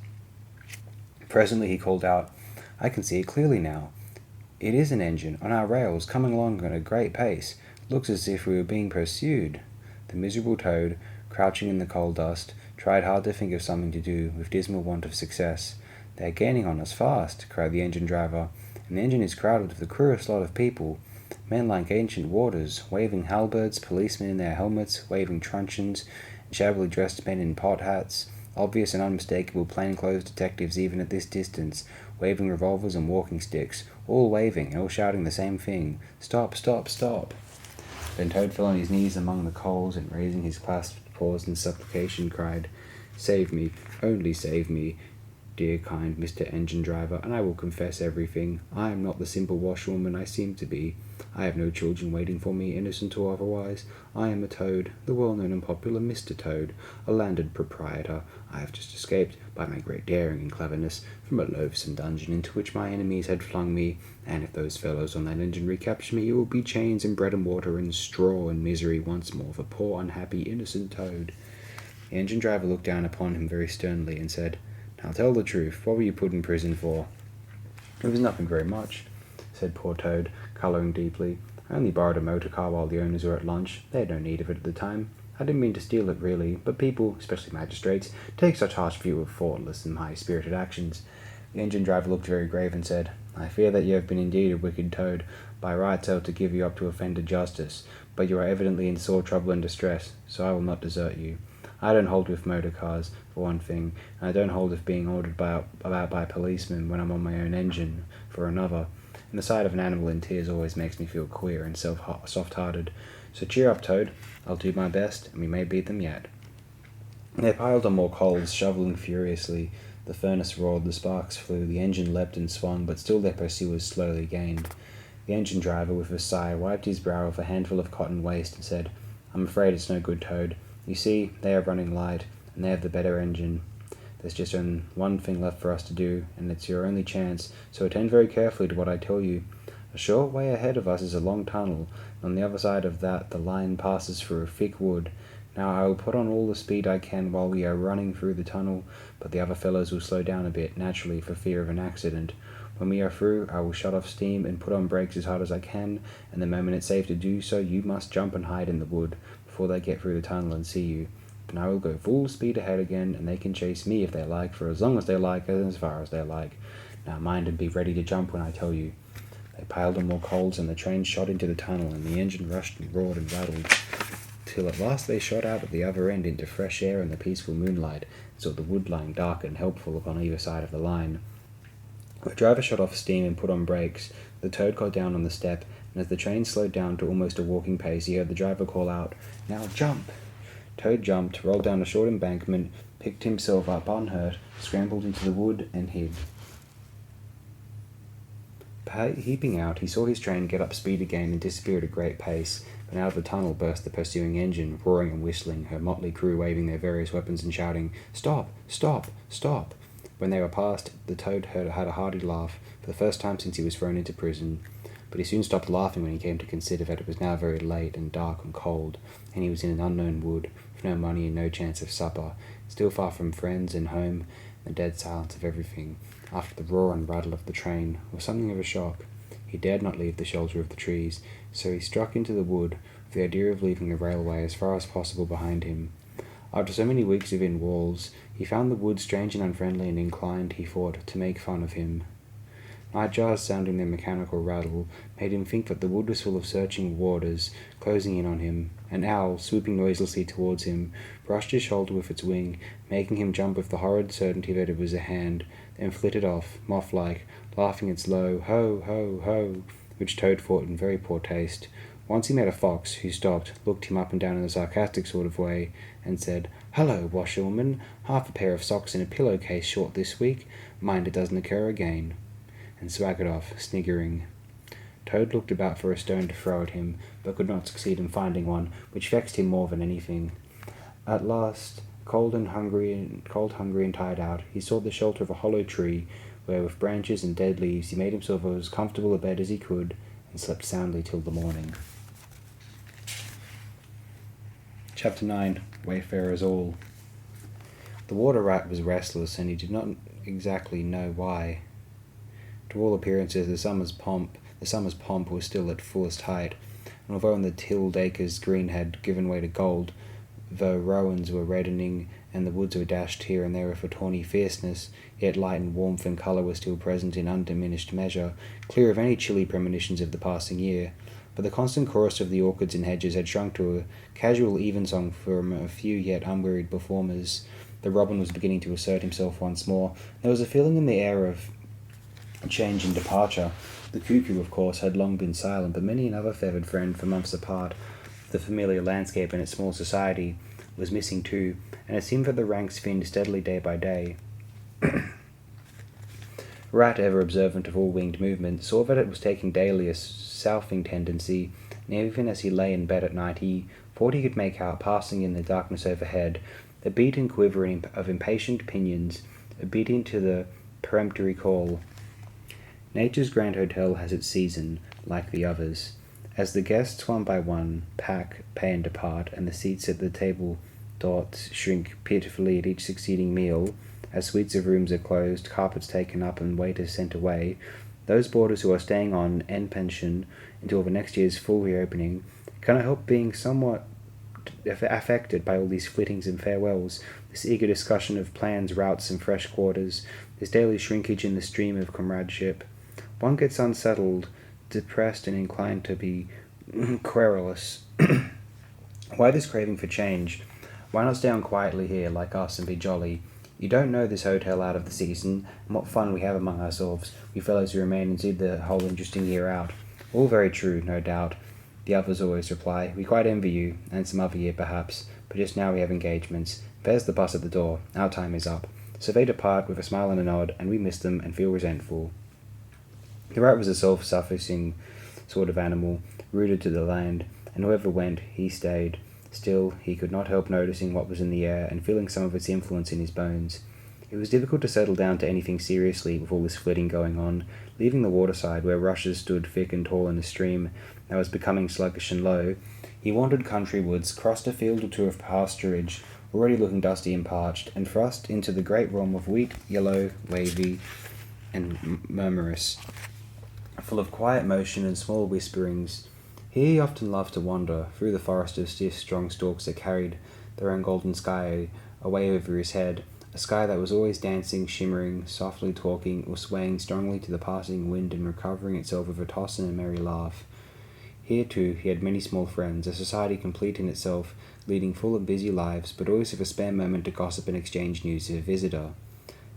Presently he called out, "I can see it clearly now. It is an engine, on our rails, coming along at a great pace. Looks as if we were being pursued." The miserable Toad, crouching in the coal dust, tried hard to think of something to do, with dismal want of success. "They are gaining on us fast," cried the engine driver, "and the engine is crowded with the queerest lot of people. Men like ancient warders, waving halberds, policemen in their helmets, waving truncheons, and shabbily dressed men in pot hats, obvious and unmistakable plainclothes detectives even at this distance, waving revolvers and walking sticks, all waving and all shouting the same thing, 'Stop, stop, stop!'" Then Toad fell on his knees among the coals, and raising his clasped paws in supplication, cried, "Save me, only save me, dear kind Mr. Engine Driver, and I will confess everything. I am not the simple washerwoman I seem to be. I have no children waiting for me, innocent or otherwise. I am a Toad, the well-known and popular Mr. Toad, a landed proprietor. I have just escaped, by my great daring and cleverness, from a loathsome dungeon into which my enemies had flung me, and if those fellows on that engine recapture me, it will be chains and bread and water and straw and misery once more for poor, unhappy, innocent Toad." The engine driver looked down upon him very sternly and said, "Now tell the truth, what were you put in prison for?" "It was nothing very much," said poor Toad, colouring deeply. "I only borrowed a motor car while the owners were at lunch. They had no need of it at the time. I didn't mean to steal it really, but people, especially magistrates, take such harsh view of thoughtless and high-spirited actions." The engine driver looked very grave and said, "I fear that you have been indeed a wicked Toad. By rights I ought to give you up to offended justice, but you are evidently in sore trouble and distress, so I will not desert you. I don't hold with motor cars, for one thing, and I don't hold with being ordered about by policemen when I'm on my own engine, for another, and the sight of an animal in tears always makes me feel queer and soft-hearted. So cheer up, Toad. I'll do my best, and we may beat them yet." They piled on more coals, shoveling furiously. The furnace roared, the sparks flew, the engine leapt and swung, but still their pursuers slowly gained. The engine driver, with a sigh, wiped his brow with a handful of cotton waste and said, "I'm afraid it's no good, Toad. You see, they are running light, and they have the better engine. There's just one thing left for us to do, and it's your only chance, so attend very carefully to what I tell you. A short way ahead of us is a long tunnel, and on the other side of that the line passes through a thick wood. Now I will put on all the speed I can while we are running through the tunnel, but the other fellows will slow down a bit, naturally, for fear of an accident. When we are through, I will shut off steam and put on brakes as hard as I can, and the moment it's safe to do so, you must jump and hide in the wood, before they get through the tunnel and see you. Then I will go full speed ahead again, and they can chase me if they like, for as long as they like and as far as they like. Now mind and be ready to jump when I tell you." They piled on more coals, and the train shot into the tunnel, and the engine rushed and roared and rattled, till at last they shot out at the other end into fresh air and the peaceful moonlight, and saw the wood lying dark and helpful upon either side of the line. The driver shut off steam and put on brakes. The Toad got down on the step, and as the train slowed down to almost a walking pace, he heard the driver call out, "Now jump!" Toad jumped, rolled down a short embankment, picked himself up unhurt, scrambled into the wood, and hid. Heaping out, he saw his train get up speed again and disappear at a great pace, and out of the tunnel burst the pursuing engine, roaring and whistling, her motley crew waving their various weapons and shouting, "Stop! Stop! Stop!" When they were past, the toad had a hearty laugh, for the first time since he was thrown into prison. But he soon stopped laughing when he came to consider that it was now very late and dark and cold, and he was in an unknown wood, with no money and no chance of supper, still far from friends and home, and the dead silence of everything. After the roar and rattle of the train was something of a shock. He dared not leave the shelter of the trees, so he struck into the wood, with the idea of leaving the railway as far as possible behind him. After so many weeks within walls, he found the wood strange and unfriendly, and inclined, he thought, to make fun of him. Night jars sounding their mechanical rattle made him think that the wood was full of searching warders, closing in on him. An owl, swooping noiselessly towards him, brushed his shoulder with its wing, making him jump with the horrid certainty that it was a hand, then flitted off, moth-like, laughing its low "ho, ho, ho," which Toad thought in very poor taste. Once he met a fox, who stopped, looked him up and down in a sarcastic sort of way, and said, "Hello, washerwoman, half a pair of socks in a pillow-case short this week. Mind it doesn't occur again," and swaggered off, sniggering. Toad looked about for a stone to throw at him, but could not succeed in finding one, which vexed him more than anything. At last, cold, hungry, and tired out, he sought the shelter of a hollow tree, where with branches and dead leaves he made himself as comfortable a bed as he could, and slept soundly till the morning. Chapter 9. Wayfarers All. The water rat was restless, and he did not exactly know why. To all appearances, the summer's pomp was still at fullest height, and although in the tilled acres green had given way to gold, though rowans were reddening and the woods were dashed here and there with a tawny fierceness, yet light and warmth and colour were still present in undiminished measure, clear of any chilly premonitions of the passing year. But the constant chorus of the orchards and hedges had shrunk to a casual evensong from a few yet unwearied performers. The robin was beginning to assert himself once more. There was a feeling in the air of change and departure. The cuckoo, of course, had long been silent, but many another feathered friend for months apart, the familiar landscape and its small society, was missing too, and it seemed that the ranks thinned steadily day by day. Rat, ever observant of all winged movement, saw that it was taking daily a southing tendency, and even as he lay in bed at night he thought he could make out, passing in the darkness overhead, the beat and quivering of impatient pinions, obedient to the peremptory call. Nature's grand hotel has its season, like the others. As the guests one by one pack, pay and depart, and the seats at the table d'hôte shrink pitifully at each succeeding meal, as suites of rooms are closed, carpets taken up, and waiters sent away, those boarders who are staying on en pension until the next year's full reopening cannot help being somewhat affected by all these flittings and farewells, this eager discussion of plans, routes, and fresh quarters, this daily shrinkage in the stream of comradeship. One gets unsettled, depressed, and inclined to be querulous. Why this craving for change? Why not stay on quietly here, like us, and be jolly? You don't know this hotel out of the season, and what fun we have among ourselves, we fellows who remain and see the whole interesting year out. All very true, no doubt, the others always reply. We quite envy you, and some other year perhaps, but just now we have engagements. There's the bus at the door. Our time is up. So they depart with a smile and a nod, and we miss them and feel resentful. The rat was a self-sufficing sort of animal, rooted to the land, and whoever went, he stayed. Still, he could not help noticing what was in the air and feeling some of its influence in his bones. It was difficult to settle down to anything seriously with all this flitting going on. Leaving the waterside, where rushes stood thick and tall in the stream that was becoming sluggish and low, he wandered country woods, crossed a field or two of pasturage, already looking dusty and parched, and thrust into the great realm of wheat, yellow, wavy, and murmurous, full of quiet motion and small whisperings. Here he often loved to wander, through the forest of stiff, strong stalks that carried their own golden sky away over his head, a sky that was always dancing, shimmering, softly talking, or swaying strongly to the passing wind and recovering itself with a toss and a merry laugh. Here, too, he had many small friends, a society complete in itself, leading full and busy lives, but always with a spare moment to gossip and exchange news of a visitor.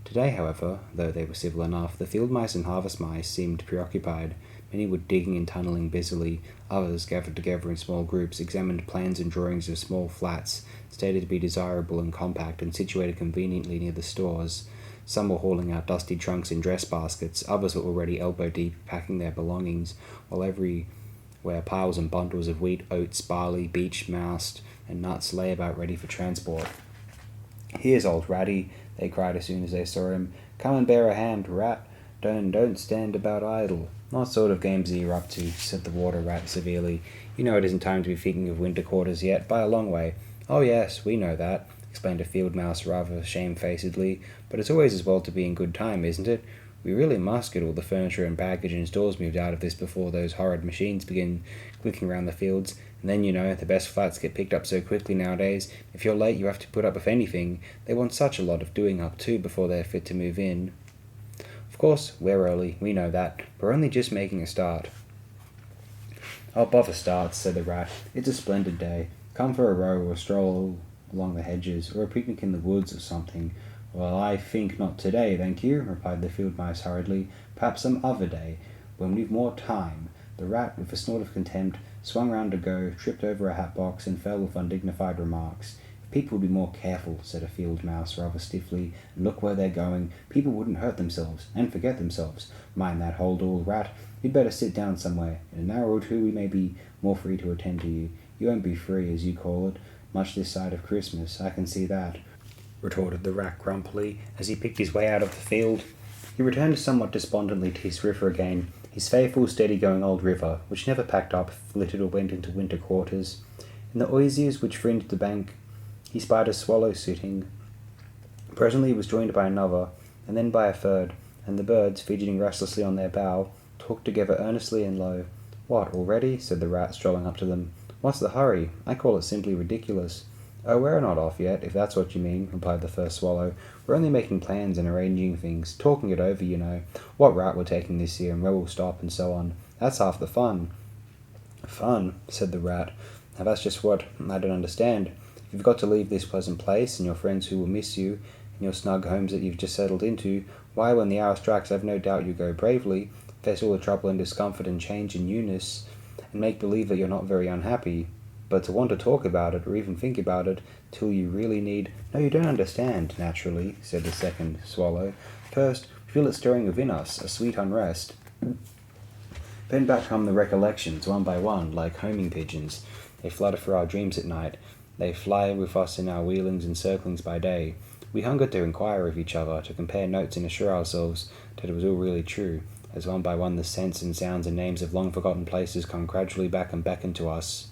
Today, however, though they were civil enough, the field mice and harvest mice seemed preoccupied. Many were digging and tunnelling busily, others, gathered together in small groups, examined plans and drawings of small flats, stated to be desirable and compact, and situated conveniently near the stores. Some were hauling out dusty trunks in dress baskets, others were already elbow-deep packing their belongings, while everywhere piles and bundles of wheat, oats, barley, beech mast, and nuts lay about ready for transport. "Here's old Ratty," they cried as soon as they saw him. "Come and bear a hand, Rat. Don't stand about idle." "What sort of games are you up to?" said the water rat severely. "You know it isn't time to be thinking of winter quarters yet, by a long way." "Oh yes, we know that," explained a field mouse rather shamefacedly, "but it's always as well to be in good time, isn't it? We really must get all the furniture and baggage and stores moved out of this before those horrid machines begin clicking round the fields. And then, you know, the best flats get picked up so quickly nowadays. If you're late, you have to put up with anything. They want such a lot of doing up, too, before they're fit to move in." "Of course, we're early, we know that. We're only just making a start." "Oh, bother starts," said the rat. "It's a splendid day. Come for a row or a stroll along the hedges, or a picnic in the woods or something." "Well, I think not today, thank you," replied the field mouse hurriedly. "Perhaps some other day, when we've more time." The rat, with a snort of contempt, swung round to go, tripped over a hat box, and fell with undignified remarks. "If people would be more careful," said a field mouse rather stiffly, "and look where they're going, people wouldn't hurt themselves, and forget themselves. Mind that hold all, Rat. You'd better sit down somewhere. In an hour or two we may be more free to attend to you. You won't be free, as you call it, much this side of Christmas, I can see that," retorted the rat grumpily, as he picked his way out of the field. He returned somewhat despondently to his river again, his faithful, steady-going old river, which never packed up, flitted, or went into winter quarters. In the osiers which fringed the bank, he spied a swallow sitting. Presently he was joined by another, and then by a third, and the birds, fidgeting restlessly on their bough, talked together earnestly and low. "What, already?" said the rat, strolling up to them. "What's the hurry? I call it simply ridiculous." "Oh, we're not off yet, if that's what you mean," replied the first swallow. "We're only making plans and arranging things, talking it over, you know, what route we're taking this year and where we'll stop and so on. That's half the fun." "Fun?" said the rat. "Now that's just what I don't understand. If you've got to leave this pleasant place, and your friends who will miss you, and your snug homes that you've just settled into, why, when the hour strikes, I've no doubt you go bravely, face all the trouble and discomfort and change and newness, and make believe that you're not very unhappy. But to want to talk about it, or even think about it, till you really need—" "No, you don't understand, naturally," said the second swallow. "First, we feel it stirring within us, a sweet unrest. Then back come the recollections, one by one, like homing pigeons. They flutter through our dreams at night. They fly with us in our wheelings and circlings by day. We hunger to inquire of each other, to compare notes and assure ourselves that it was all really true, as one by one the scents and sounds and names of long-forgotten places come gradually back and beckon to us."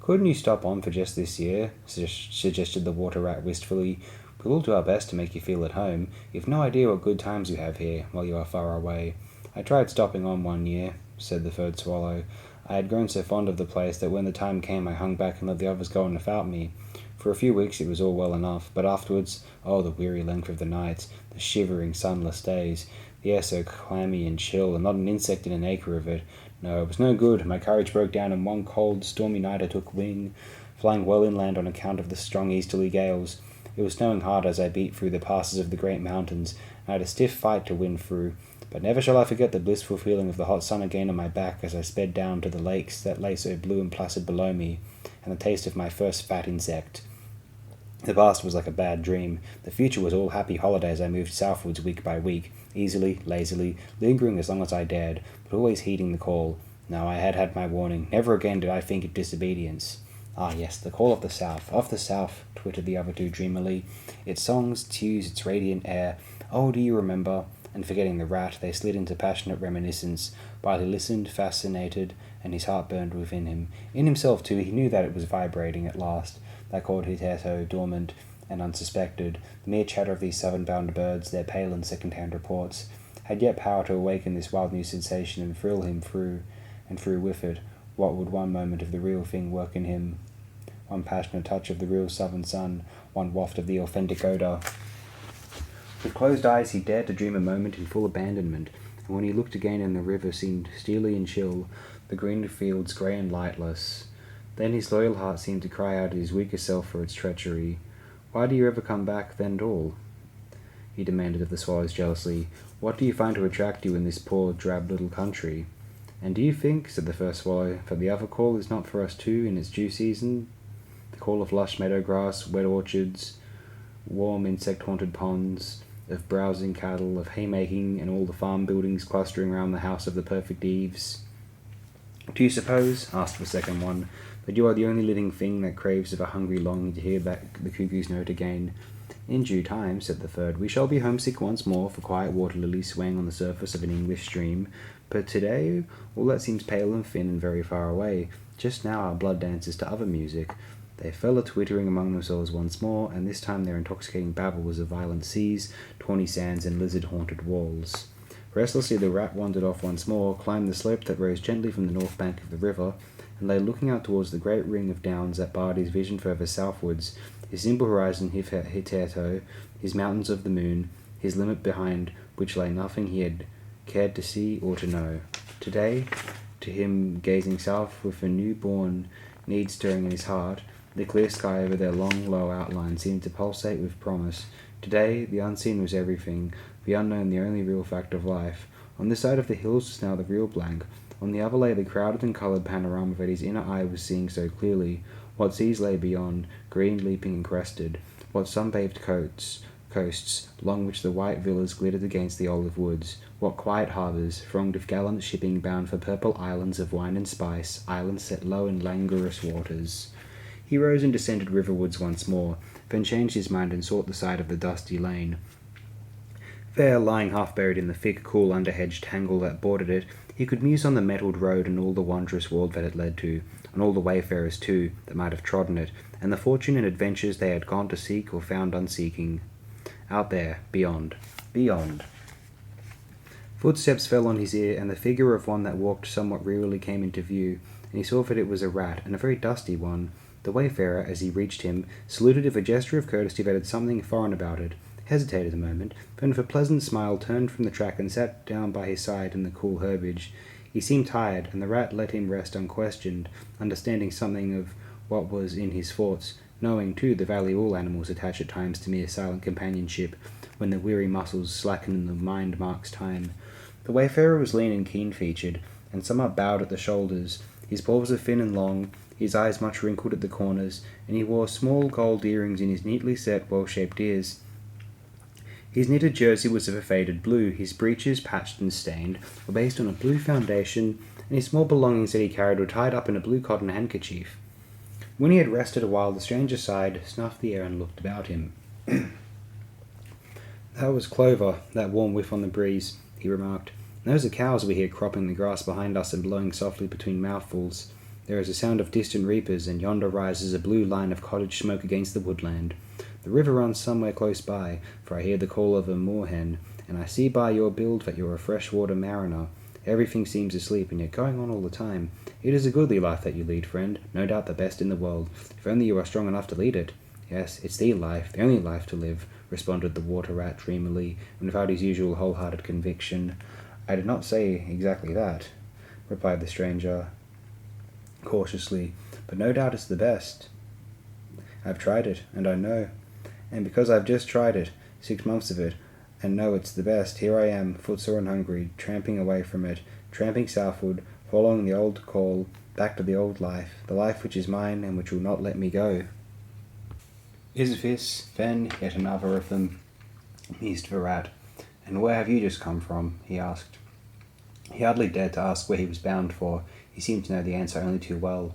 "Couldn't you stop on for just this year?" suggested the water rat wistfully. "We'll all do our best to make you feel at home. You've no idea what good times you have here, while you are far away." "I tried stopping on one year," said the third swallow. "I had grown so fond of the place that when the time came I hung back and let the others go on without me. For a few weeks it was all well enough, but afterwards, oh, the weary length of the nights, the shivering, sunless days, the air so clammy and chill, and not an insect in an acre of it. No, it was no good. My courage broke down, and one cold, stormy night I took wing, flying well inland on account of the strong easterly gales. It was snowing hard as I beat through the passes of the great mountains, and I had a stiff fight to win through. But never shall I forget the blissful feeling of the hot sun again on my back as I sped down to the lakes that lay so blue and placid below me, and the taste of my first fat insect. The past was like a bad dream. The future was all happy holiday as I moved southwards week by week, easily, lazily, lingering as long as I dared, but always heeding the call. Now I had had my warning. Never again did I think of disobedience. "Ah, yes, the call of the south, twittered the other two dreamily. Its songs, its hues, its radiant air. Oh, do you remember?" And forgetting the rat, they slid into passionate reminiscence, while he listened, fascinated, and his heart burned within him. In himself, too, he knew that it was vibrating at last. That called hitherto dormant and unsuspected. The mere chatter of these southern-bound birds, their pale and second-hand reports, had yet power to awaken this wild new sensation and thrill him through with it. What would one moment of the real thing work in him? One passionate touch of the real southern sun, one waft of the authentic odour. With closed eyes he dared to dream a moment in full abandonment, and when he looked again and the river seemed steely and chill, the green fields grey and lightless, then his loyal heart seemed to cry out at his weaker self for its treachery. "Why do you ever come back then at all?" he demanded of the swallows jealously. "What do you find to attract you in this poor, drab little country?" "And do you think," said the first swallow, "that the other call is not for us too in its due season? The call of lush meadow grass, wet orchards, warm insect-haunted ponds, of browsing cattle, of haymaking, and all the farm buildings clustering round the house of the perfect eaves. Do you suppose, asked the second one, that you are the only living thing that craves of a hungry longing to hear back the cuckoo's note again? In due time, said the third, we shall be homesick once more for quiet water lilies swaying on the surface of an English stream. But today, all that seems pale and thin and very far away. Just now our blood dances to other music. They fell a-twittering among themselves once more, and this time their intoxicating babble was of violent seas, tawny sands, and lizard-haunted walls. Restlessly the rat wandered off once more, climbed the slope that rose gently from the north bank of the river, and lay looking out towards the great ring of downs that barred his vision further southwards, his simple horizon hitherto, his mountains of the moon, his limit behind which lay nothing he had cared to see or to know. Today, to him gazing south with a new-born need stirring in his heart, the clear sky over their long, low outline seemed to pulsate with promise. Today, the unseen was everything, the unknown the only real fact of life. On this side of the hills was now the real blank. On the other lay the crowded and coloured panorama that his inner eye was seeing so clearly. What seas lay beyond, green, leaping and crested. What sun-bathed coasts, along which the white villas glittered against the olive woods. What quiet harbours, thronged with gallant shipping bound for purple islands of wine and spice, islands set low in languorous waters. He rose and descended riverwards once more, then changed his mind and sought the side of the dusty lane. There, lying half buried in the thick, cool, underhedged tangle that bordered it, he could muse on the metalled road and all the wondrous world that it led to, on all the wayfarers, too, that might have trodden it, and the fortune and adventures they had gone to seek or found unseeking. Out there, beyond. Footsteps fell on his ear, and the figure of one that walked somewhat wearily came into view, and he saw that it was a rat, and a very dusty one. The wayfarer, as he reached him, saluted with a gesture of courtesy that had something foreign about it, hesitated a moment, then with a pleasant smile turned from the track and sat down by his side in the cool herbage. He seemed tired, and the rat let him rest unquestioned, understanding something of what was in his thoughts, knowing, too, the value all animals attach at times to mere silent companionship, when the weary muscles slacken and the mind marks time. The wayfarer was lean and keen-featured, and somewhat bowed at the shoulders. His paws were thin and long, his eyes much wrinkled at the corners, and he wore small gold earrings in his neatly set, well-shaped ears. His knitted jersey was of a faded blue, his breeches, patched and stained, were based on a blue foundation, and his small belongings that he carried were tied up in a blue cotton handkerchief. When he had rested a while, the stranger sighed, snuffed the air, and looked about him. That was clover, that warm whiff on the breeze, he remarked. Those are cows we hear cropping the grass behind us and blowing softly between mouthfuls. There is a sound of distant reapers, and yonder rises a blue line of cottage smoke against the woodland. The river runs somewhere close by, for I hear the call of a moorhen, and I see by your build that you're a freshwater mariner. Everything seems asleep, and yet going on all the time. It is a goodly life that you lead, friend, no doubt the best in the world, if only you are strong enough to lead it. Yes, it's the life, the only life to live, responded the water-rat dreamily, and without his usual wholehearted conviction. I did not say exactly that, replied the stranger cautiously, but no doubt it's the best. I've tried it, and I know. And because I've just tried it, 6 months of it, and know it's the best, here I am, footsore and hungry, tramping away from it, tramping southward, following the old call, back to the old life, the life which is mine and which will not let me go. Is this, then, yet another of them? Mused the rat. And where have you just come from? He asked. He hardly dared to ask where he was bound for. He seemed to know the answer only too well.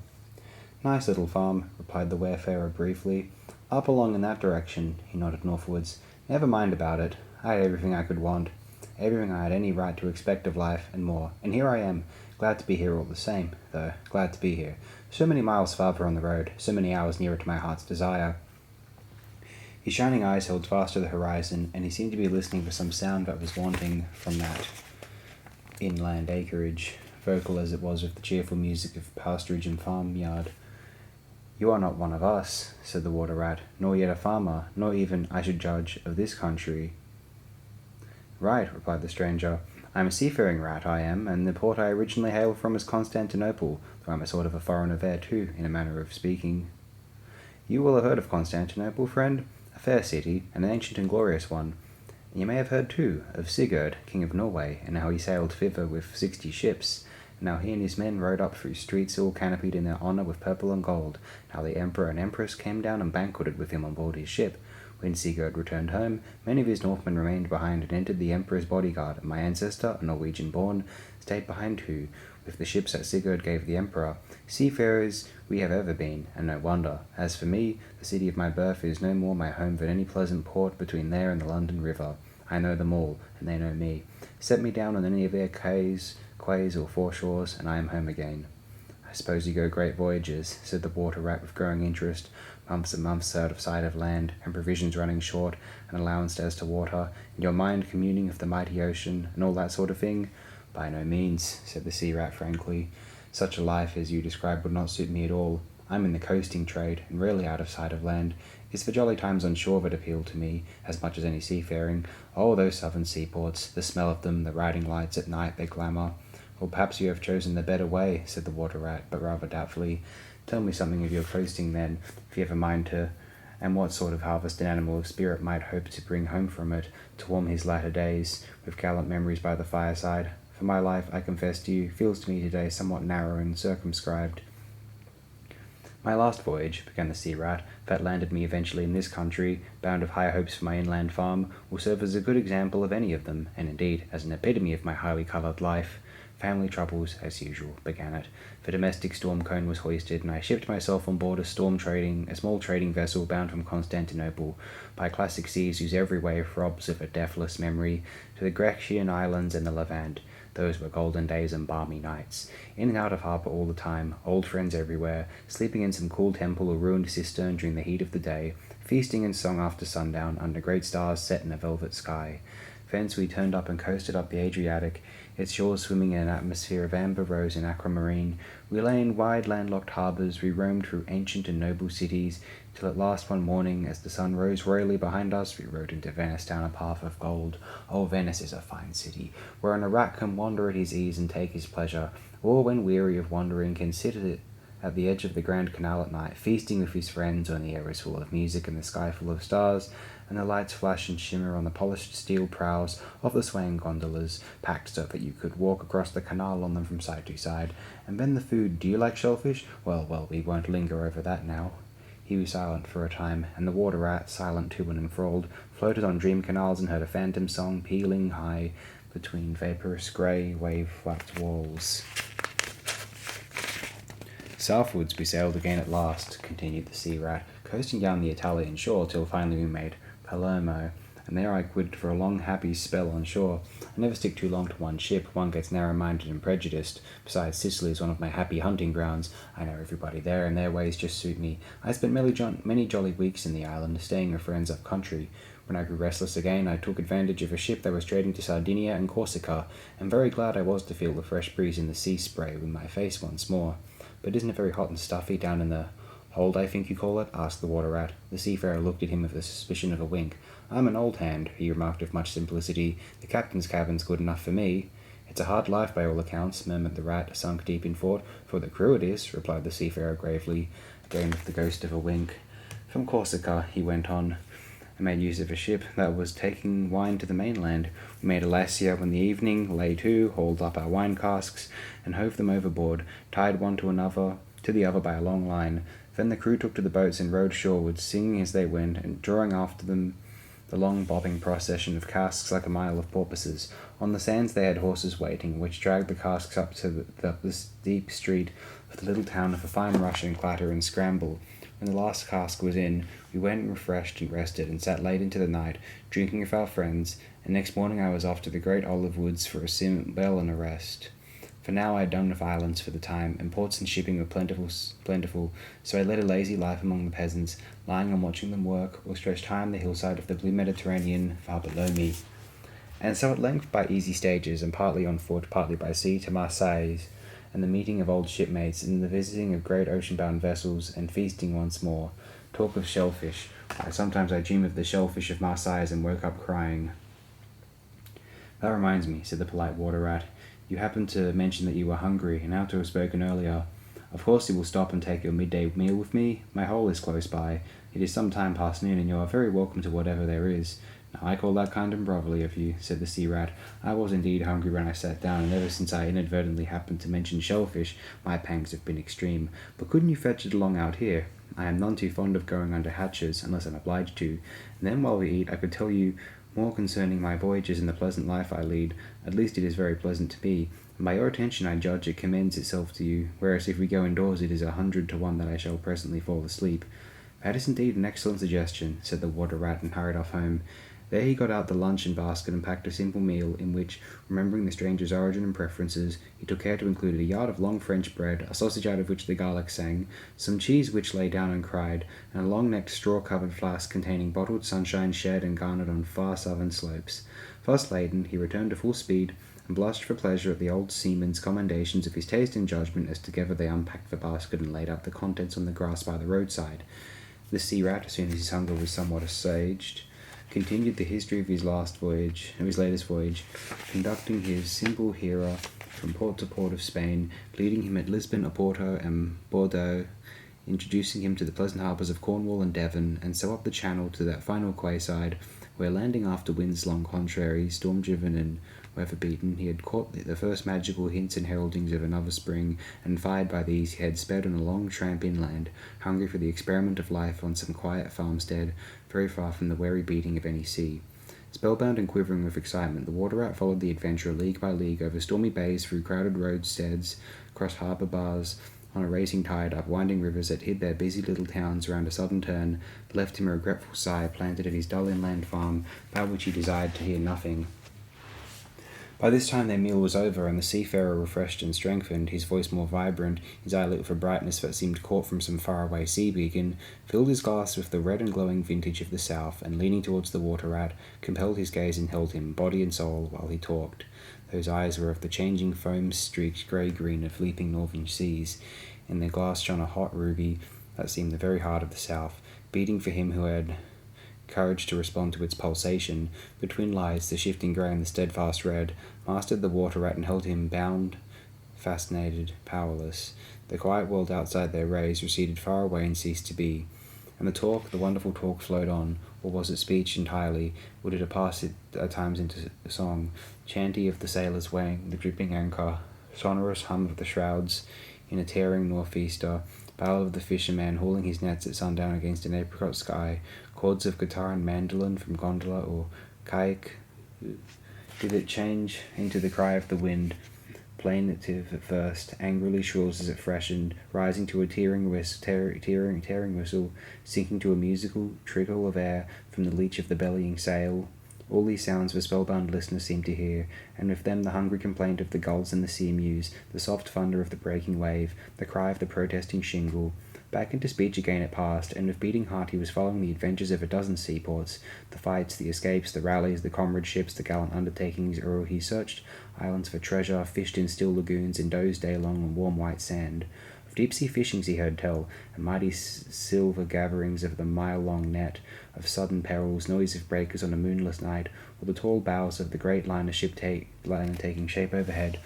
Nice little farm, replied the wayfarer briefly. Up along in that direction, he nodded northwards. Never mind about it. I had everything I could want, everything I had any right to expect of life, and more. And here I am, glad to be here all the same, though, glad to be here. So many miles farther on the road, so many hours nearer to my heart's desire. His shining eyes held fast to the horizon, and he seemed to be listening for some sound that was wanting from that inland acreage, vocal as it was with the cheerful music of pasturage and farmyard. You are not one of us, said the water-rat, nor yet a farmer, nor even, I should judge, of this country. Right, replied the stranger. I am a seafaring rat, I am, and the port I originally hailed from is Constantinople, though I am a sort of a foreigner there too, in a manner of speaking. You will have heard of Constantinople, friend? A fair city, and an ancient and glorious one. And you may have heard, too, of Sigurd, king of Norway, and how he sailed thither with 60 ships, and how he and his men rode up through streets all canopied in their honour with purple and gold, and how the emperor and empress came down and banqueted with him on board his ship, When Sigurd returned home, many of his Northmen remained behind and entered the Emperor's bodyguard, and my ancestor, a Norwegian-born, stayed behind too, with the ships that Sigurd gave the Emperor. Seafarers we have ever been, and no wonder. As for me, the city of my birth is no more my home than any pleasant port between there and the London River. I know them all, and they know me. Set me down on any of their quays or foreshores, and I am home again. I suppose you go great voyages, said the water rat with growing interest, months and months out of sight of land, and provisions running short, and allowance as to water, and your mind communing with the mighty ocean, and all that sort of thing. By no means, said the sea rat frankly. Such a life as you describe would not suit me at all. I'm in the coasting trade, and rarely out of sight of land. It's the jolly times on shore that appeal to me, as much as any seafaring. Oh, those southern seaports, the smell of them, the riding lights at night, their glamour. Well, perhaps you have chosen the better way, said the water rat, but rather doubtfully. Tell me something of your coasting, then, if you have a mind to, and what sort of harvest an animal of spirit might hope to bring home from it, to warm his latter days, with gallant memories by the fireside. For my life, I confess to you, feels to me today somewhat narrow and circumscribed. My last voyage, began the sea rat, that landed me eventually in this country, bound of high hopes for my inland farm, will serve as a good example of any of them, and indeed as an epitome of my highly coloured life. Family troubles, as usual, began it. The domestic storm cone was hoisted, and I shipped myself on board a small trading vessel bound from Constantinople, by classic seas whose every wave throbs with a deathless memory, to the Grecian islands and the Levant. Those were golden days and balmy nights. In and out of harbour all the time, old friends everywhere, sleeping in some cool temple or ruined cistern during the heat of the day, feasting and song after sundown under great stars set in a velvet sky. Thence we turned up and coasted up the Adriatic, its shores swimming in an atmosphere of amber rose and aquamarine. We lay in wide landlocked harbours, we roamed through ancient and noble cities, till at last one morning, as the sun rose royally behind us, we rode into Venice down a path of gold. Oh, Venice is a fine city, wherein a rat can wander at his ease and take his pleasure, or when weary of wandering can sit at the edge of the Grand Canal at night, feasting with his friends when the air is full of music and the sky full of stars, and the lights flash and shimmer on the polished steel prows of the swaying gondolas, packed so that you could walk across the canal on them from side to side. And then the food, do you like shellfish? Well, we won't linger over that now. He was silent for a time, and the water rat, silent too and enthralled, floated on dream canals and heard a phantom song pealing high between vaporous grey, wave-flapped walls. Southwards we sailed again at last, continued the sea rat, coasting down the Italian shore till finally we made Palermo, and there I quitted for a long happy spell on shore. I never stick too long to one ship, one gets narrow-minded and prejudiced. Besides, Sicily is one of my happy hunting grounds. I know everybody there, and their ways just suit me. I spent many jolly weeks in the island, staying with friends up country. When I grew restless again, I took advantage of a ship that was trading to Sardinia and Corsica, and very glad I was to feel the fresh breeze in the sea spray with my face once more. But isn't it very hot and stuffy down in the hold, I think you call it? Asked the water rat. The seafarer looked at him with the suspicion of a wink. I'm an old hand, he remarked with much simplicity. The captain's cabin's good enough for me. It's a hard life by all accounts, murmured the rat, sunk deep in thought. For the crew it is, replied the seafarer gravely, again with the ghost of a wink. From Corsica, he went on, I made use of a ship that was taking wine to the mainland. We made a lassia in the evening, lay to, hauled up our wine casks, and hove them overboard, tied one to the other by a long line. Then the crew took to the boats and rowed shorewards, singing as they went, and drawing after them the long bobbing procession of casks like a mile of porpoises. On the sands they had horses waiting, which dragged the casks up to the steep street of the little town with a fine rush and clatter and scramble. When the last cask was in, we went refreshed and rested, and sat late into the night, drinking with our friends, and next morning I was off to the great olive woods for a spell and a rest. For now I had done with islands for the time, and ports and shipping were plentiful, so I led a lazy life among the peasants, lying and watching them work, or stretched high on the hillside of the blue Mediterranean far below me. And so at length by easy stages, and partly on foot, partly by sea, to Marseilles, and the meeting of old shipmates, and the visiting of great ocean-bound vessels, and feasting once more. Talk of shellfish. Why, sometimes I dream of the shellfish of Marseilles and woke up crying. That reminds me, said the polite water rat. You happened to mention that you were hungry, and ought to have spoken earlier. Of course you will stop and take your midday meal with me. My hole is close by. It is some time past noon, and you are very welcome to whatever there is. "I call that kind and brotherly of you," said the sea rat. "I was indeed hungry when I sat down, and ever since I inadvertently happened to mention shellfish, my pangs have been extreme. But couldn't you fetch it along out here? I am none too fond of going under hatches, unless I'm obliged to, and then while we eat I could tell you more concerning my voyages and the pleasant life I lead. At least it is very pleasant to me, and by your attention I judge it commends itself to you, whereas if we go indoors it is 100 to 1 that I shall presently fall asleep." "That is indeed an excellent suggestion," said the water rat, and hurried off home. There he got out the luncheon basket and packed a simple meal, in which, remembering the stranger's origin and preferences, he took care to include a yard of long French bread, a sausage out of which the garlic sang, some cheese which lay down and cried, and a long-necked straw-covered flask containing bottled sunshine shed and garnered on far southern slopes. Thus laden, he returned to full speed, and blushed for pleasure at the old seaman's commendations of his taste and judgment as together they unpacked the basket and laid out the contents on the grass by the roadside. The sea rat, as soon as his hunger was somewhat assuaged, continued the history of his latest voyage, conducting his simple hearer from port to port of Spain, leading him at Lisbon, Oporto, and Bordeaux, introducing him to the pleasant harbours of Cornwall and Devon, and so up the channel to that final quayside, where, landing after winds long contrary, storm-driven and weather-beaten, he had caught the first magical hints and heraldings of another spring, and fired by these he had sped on a long tramp inland, hungry for the experiment of life on some quiet farmstead, very far from the wary beating of any sea. Spellbound and quivering with excitement, the water rat followed the adventurer league by league over stormy bays, through crowded roadsteads, across harbour bars, on a racing tide, up winding rivers that hid their busy little towns round a sudden turn, left him a regretful sigh planted at his dull inland farm, about which he desired to hear nothing. By this time their meal was over, and the seafarer, refreshed and strengthened, his voice more vibrant, his eye lit with a brightness that seemed caught from some faraway sea beacon, filled his glass with the red and glowing vintage of the south, and leaning towards the water rat, compelled his gaze and held him, body and soul, while he talked. Those eyes were of the changing foam-streaked grey-green of leaping northern seas. In their glass shone a hot ruby that seemed the very heart of the south, beating for him who had courage to respond to its pulsation. Between lights, the shifting grey and the steadfast red, mastered the water rat and held him bound, fascinated, powerless. The quiet world outside their rays receded far away and ceased to be. And the wonderful talk flowed on, or was it speech entirely? Would it pass at times into song, chanty of the sailors weighing the dripping anchor, sonorous hum of the shrouds in a tearing northeaster, ballad of the fisherman hauling his nets at sundown against an apricot sky, chords of guitar and mandolin from gondola or kayak? Did it change into the cry of the wind, plaintive at first, angrily shrill as it freshened, rising to a tearing whistle, sinking to a musical trickle of air from the leach of the bellying sail? All these sounds the spellbound listener seemed to hear, and with them the hungry complaint of the gulls and the sea mews, the soft thunder of the breaking wave, the cry of the protesting shingle. Back into speech again it passed, and with beating heart he was following the adventures of a dozen seaports, the fights, the escapes, the rallies, the comradeships, the gallant undertakings, or he searched islands for treasure, fished in still lagoons, and dozed day long on warm white sand. Of deep-sea fishings he heard tell, and mighty silver gatherings of the mile-long net, of sudden perils, noise of breakers on a moonless night, or the tall bows of the great liner taking shape overhead.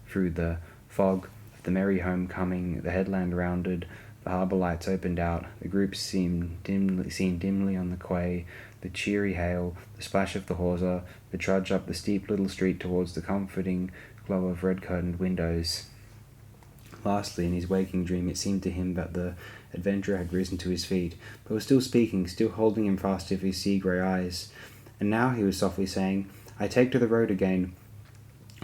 Through the fog of the merry homecoming, the headland rounded, the harbour lights opened out, the groups seen dimly on the quay, the cheery hail, the splash of the hawser, the trudge up the steep little street towards the comforting glow of red-curtained windows. Lastly, in his waking dream, it seemed to him that the adventurer had risen to his feet, but was still speaking, still holding him fast with his sea-grey eyes. And now, he was softly saying, "I take to the road again,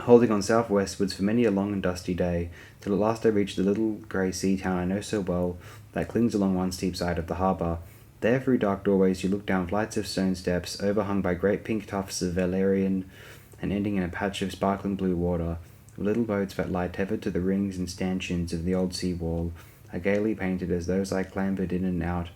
holding on south-westwards for many a long and dusty day, till at last I reach the little grey sea-town I know so well, that clings along one steep side of the harbour. There, through dark doorways, you look down flights of stone steps, overhung by great pink tufts of valerian, and ending in a patch of sparkling blue water. Little boats that lie tethered to the rings and stanchions of the old sea-wall are gaily painted as those I clambered in and out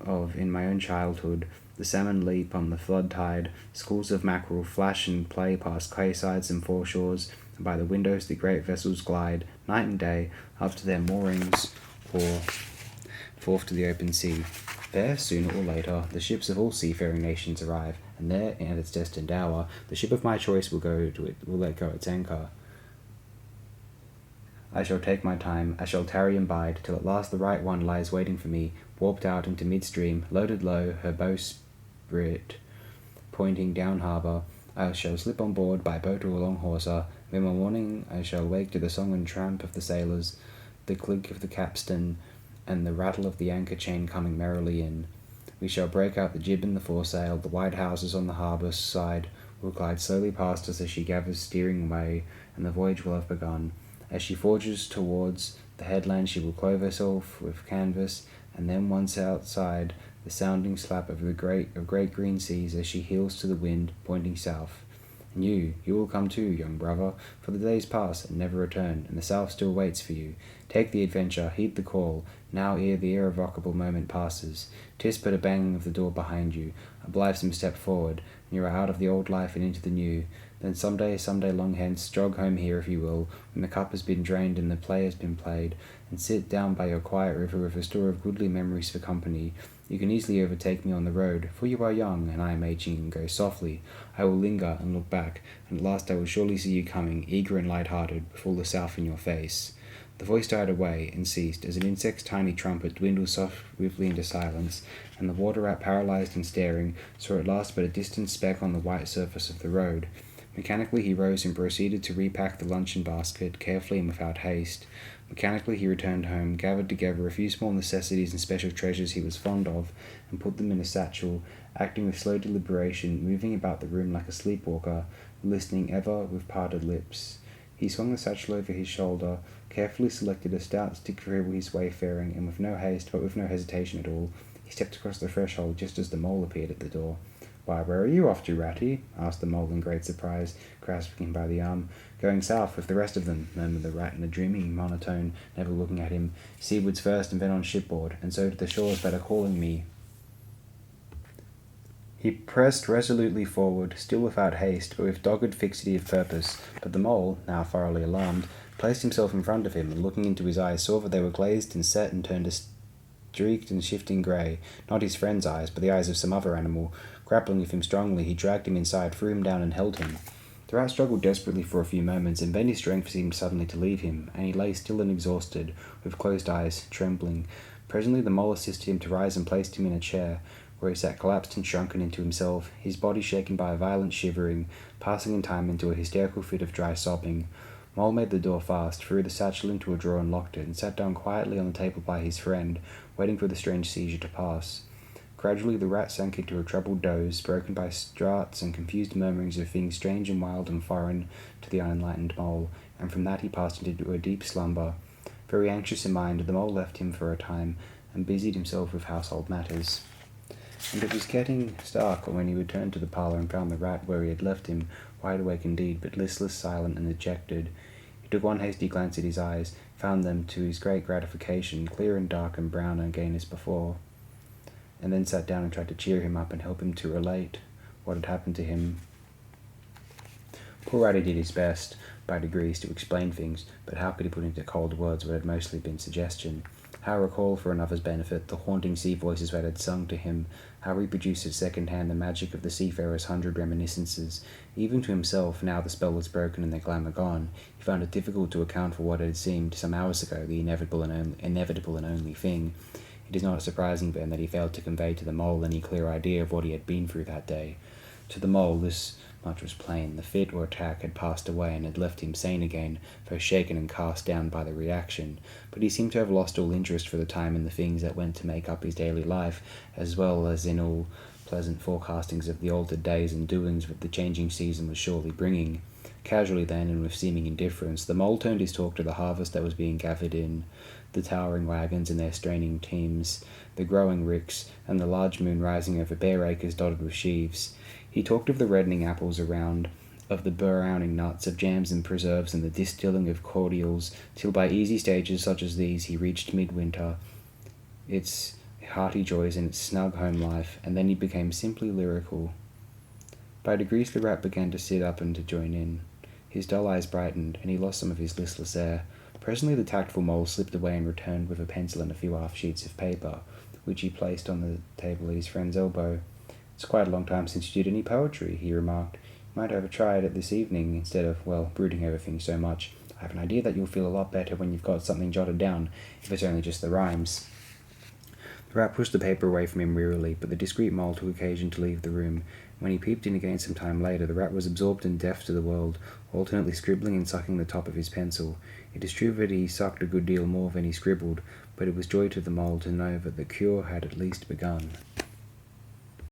of in my own childhood. The salmon leap on the flood tide, schools of mackerel flash and play past quaysides and foreshores, and by the windows the great vessels glide, night and day, up to their moorings or forth to the open sea. There, sooner or later, the ships of all seafaring nations arrive, and there, at its destined hour, the ship of my choice will let go its anchor. I shall take my time, I shall tarry and bide, till at last the right one lies waiting for me, warped out into midstream, loaded low, her bowsprit pointing down harbour. I shall slip on board by boat or long hawser. When morning I shall wake to the song and tramp of the sailors, the clink of the capstan, and the rattle of the anchor chain coming merrily in. We shall break out the jib and the foresail. The white houses on the harbour side will glide slowly past us as she gathers steering way, and the voyage will have begun. As she forges towards the headland, she will clothe herself with canvas, and then once outside, the sounding slap of great green seas as she heels to the wind, pointing south. And you will come too, young brother, for the days pass and never return, and the south still waits for you. Take the adventure, heed the call, now ere the irrevocable moment passes. 'Tis but a banging of the door behind you, a blithesome step forward, and you are out of the old life and into the new. Then some day long hence, jog home here if you will, when the cup has been drained and the play has been played, and sit down by your quiet river with a store of goodly memories for company. You can easily overtake me on the road, for you are young, and I am aging, and go softly. I will linger and look back, and at last I will surely see you coming, eager and light-hearted, with all the south in your face. The voice died away and ceased, as an insect's tiny trumpet dwindled swiftly into silence, and the water rat, paralyzed and staring, saw at last but a distant speck on the white surface of the road. Mechanically he rose and proceeded to repack the luncheon basket, carefully and without haste. Mechanically he returned home, gathered together a few small necessities and special treasures he was fond of, and put them in a satchel, acting with slow deliberation, moving about the room like a sleepwalker, listening ever with parted lips. He swung the satchel over his shoulder, carefully selected a stout stick to enable his wayfaring, and with no haste, but with no hesitation at all, he stepped across the threshold just as the mole appeared at the door. "Why, where are you off to, Ratty?" asked the mole in great surprise, grasping him by the arm. "Going south with the rest of them," murmured the rat in a dreamy monotone, never looking at him. "Seawards first and then on shipboard, and so to the shores that are calling me." He pressed resolutely forward, still without haste, but with dogged fixity of purpose. But the mole, now thoroughly alarmed, placed himself in front of him, and looking into his eyes saw that they were glazed and set and turned a streaked and shifting grey, not his friend's eyes, but the eyes of some other animal. Grappling with him strongly, he dragged him inside, threw him down, and held him. The rat struggled desperately for a few moments, and then his strength seemed suddenly to leave him, and he lay still and exhausted, with closed eyes, trembling. Presently the mole assisted him to rise and placed him in a chair, where he sat collapsed and shrunken into himself, his body shaken by a violent shivering, passing in time into a hysterical fit of dry sobbing. Mole made the door fast, threw the satchel into a drawer and locked it, and sat down quietly on the table by his friend, waiting for the strange seizure to pass. Gradually the rat sank into a troubled doze, broken by starts and confused murmurings of things strange and wild and foreign to the unenlightened mole, and from that he passed into a deep slumber. Very anxious in mind, the mole left him for a time, and busied himself with household matters. And it was getting dark when he returned to the parlour and found the rat where he had left him, wide awake indeed, but listless, silent, and dejected. He took one hasty glance at his eyes, found them, to his great gratification, clear and dark and brown again as before, and then sat down and tried to cheer him up and help him to relate what had happened to him. Poor Ratty did his best, by degrees, to explain things, but how could he put into cold words what had mostly been suggestion? How recall for another's benefit the haunting sea voices that had sung to him? How reproduce at second hand the magic of the seafarer's 100 reminiscences? Even to himself, now the spell was broken and the glamour gone, he found it difficult to account for what had seemed some hours ago the inevitable and only thing. It is not surprising, then, that he failed to convey to the mole any clear idea of what he had been through that day. To the mole, this much was plain. The fit or attack had passed away and had left him sane again, though shaken and cast down by the reaction. But he seemed to have lost all interest for the time in the things that went to make up his daily life, as well as in all pleasant forecastings of the altered days and doings that the changing season was surely bringing. Casually then, and with seeming indifference, the mole turned his talk to the harvest that was being gathered in, the towering wagons and their straining teams, the growing ricks, and the large moon rising over bare acres dotted with sheaves. He talked of the reddening apples around, of the browning nuts, of jams and preserves, and the distilling of cordials, till by easy stages such as these he reached midwinter, its hearty joys and its snug home life, and then he became simply lyrical. By degrees the rat began to sit up and to join in. His dull eyes brightened, and he lost some of his listless air. Presently the tactful mole slipped away and returned with a pencil and a few half-sheets of paper, which he placed on the table at his friend's elbow. "It's quite a long time since you did any poetry," he remarked. "You might have tried it this evening, instead of, brooding over things so much. I have an idea that you'll feel a lot better when you've got something jotted down, if it's only just the rhymes." The rat pushed the paper away from him wearily, but the discreet mole took occasion to leave the room. When he peeped in again some time later, the rat was absorbed and deaf to the world, alternately scribbling and sucking the top of his pencil. It is true that he sucked a good deal more than he scribbled, but it was joy to the mole to know that the cure had at least begun.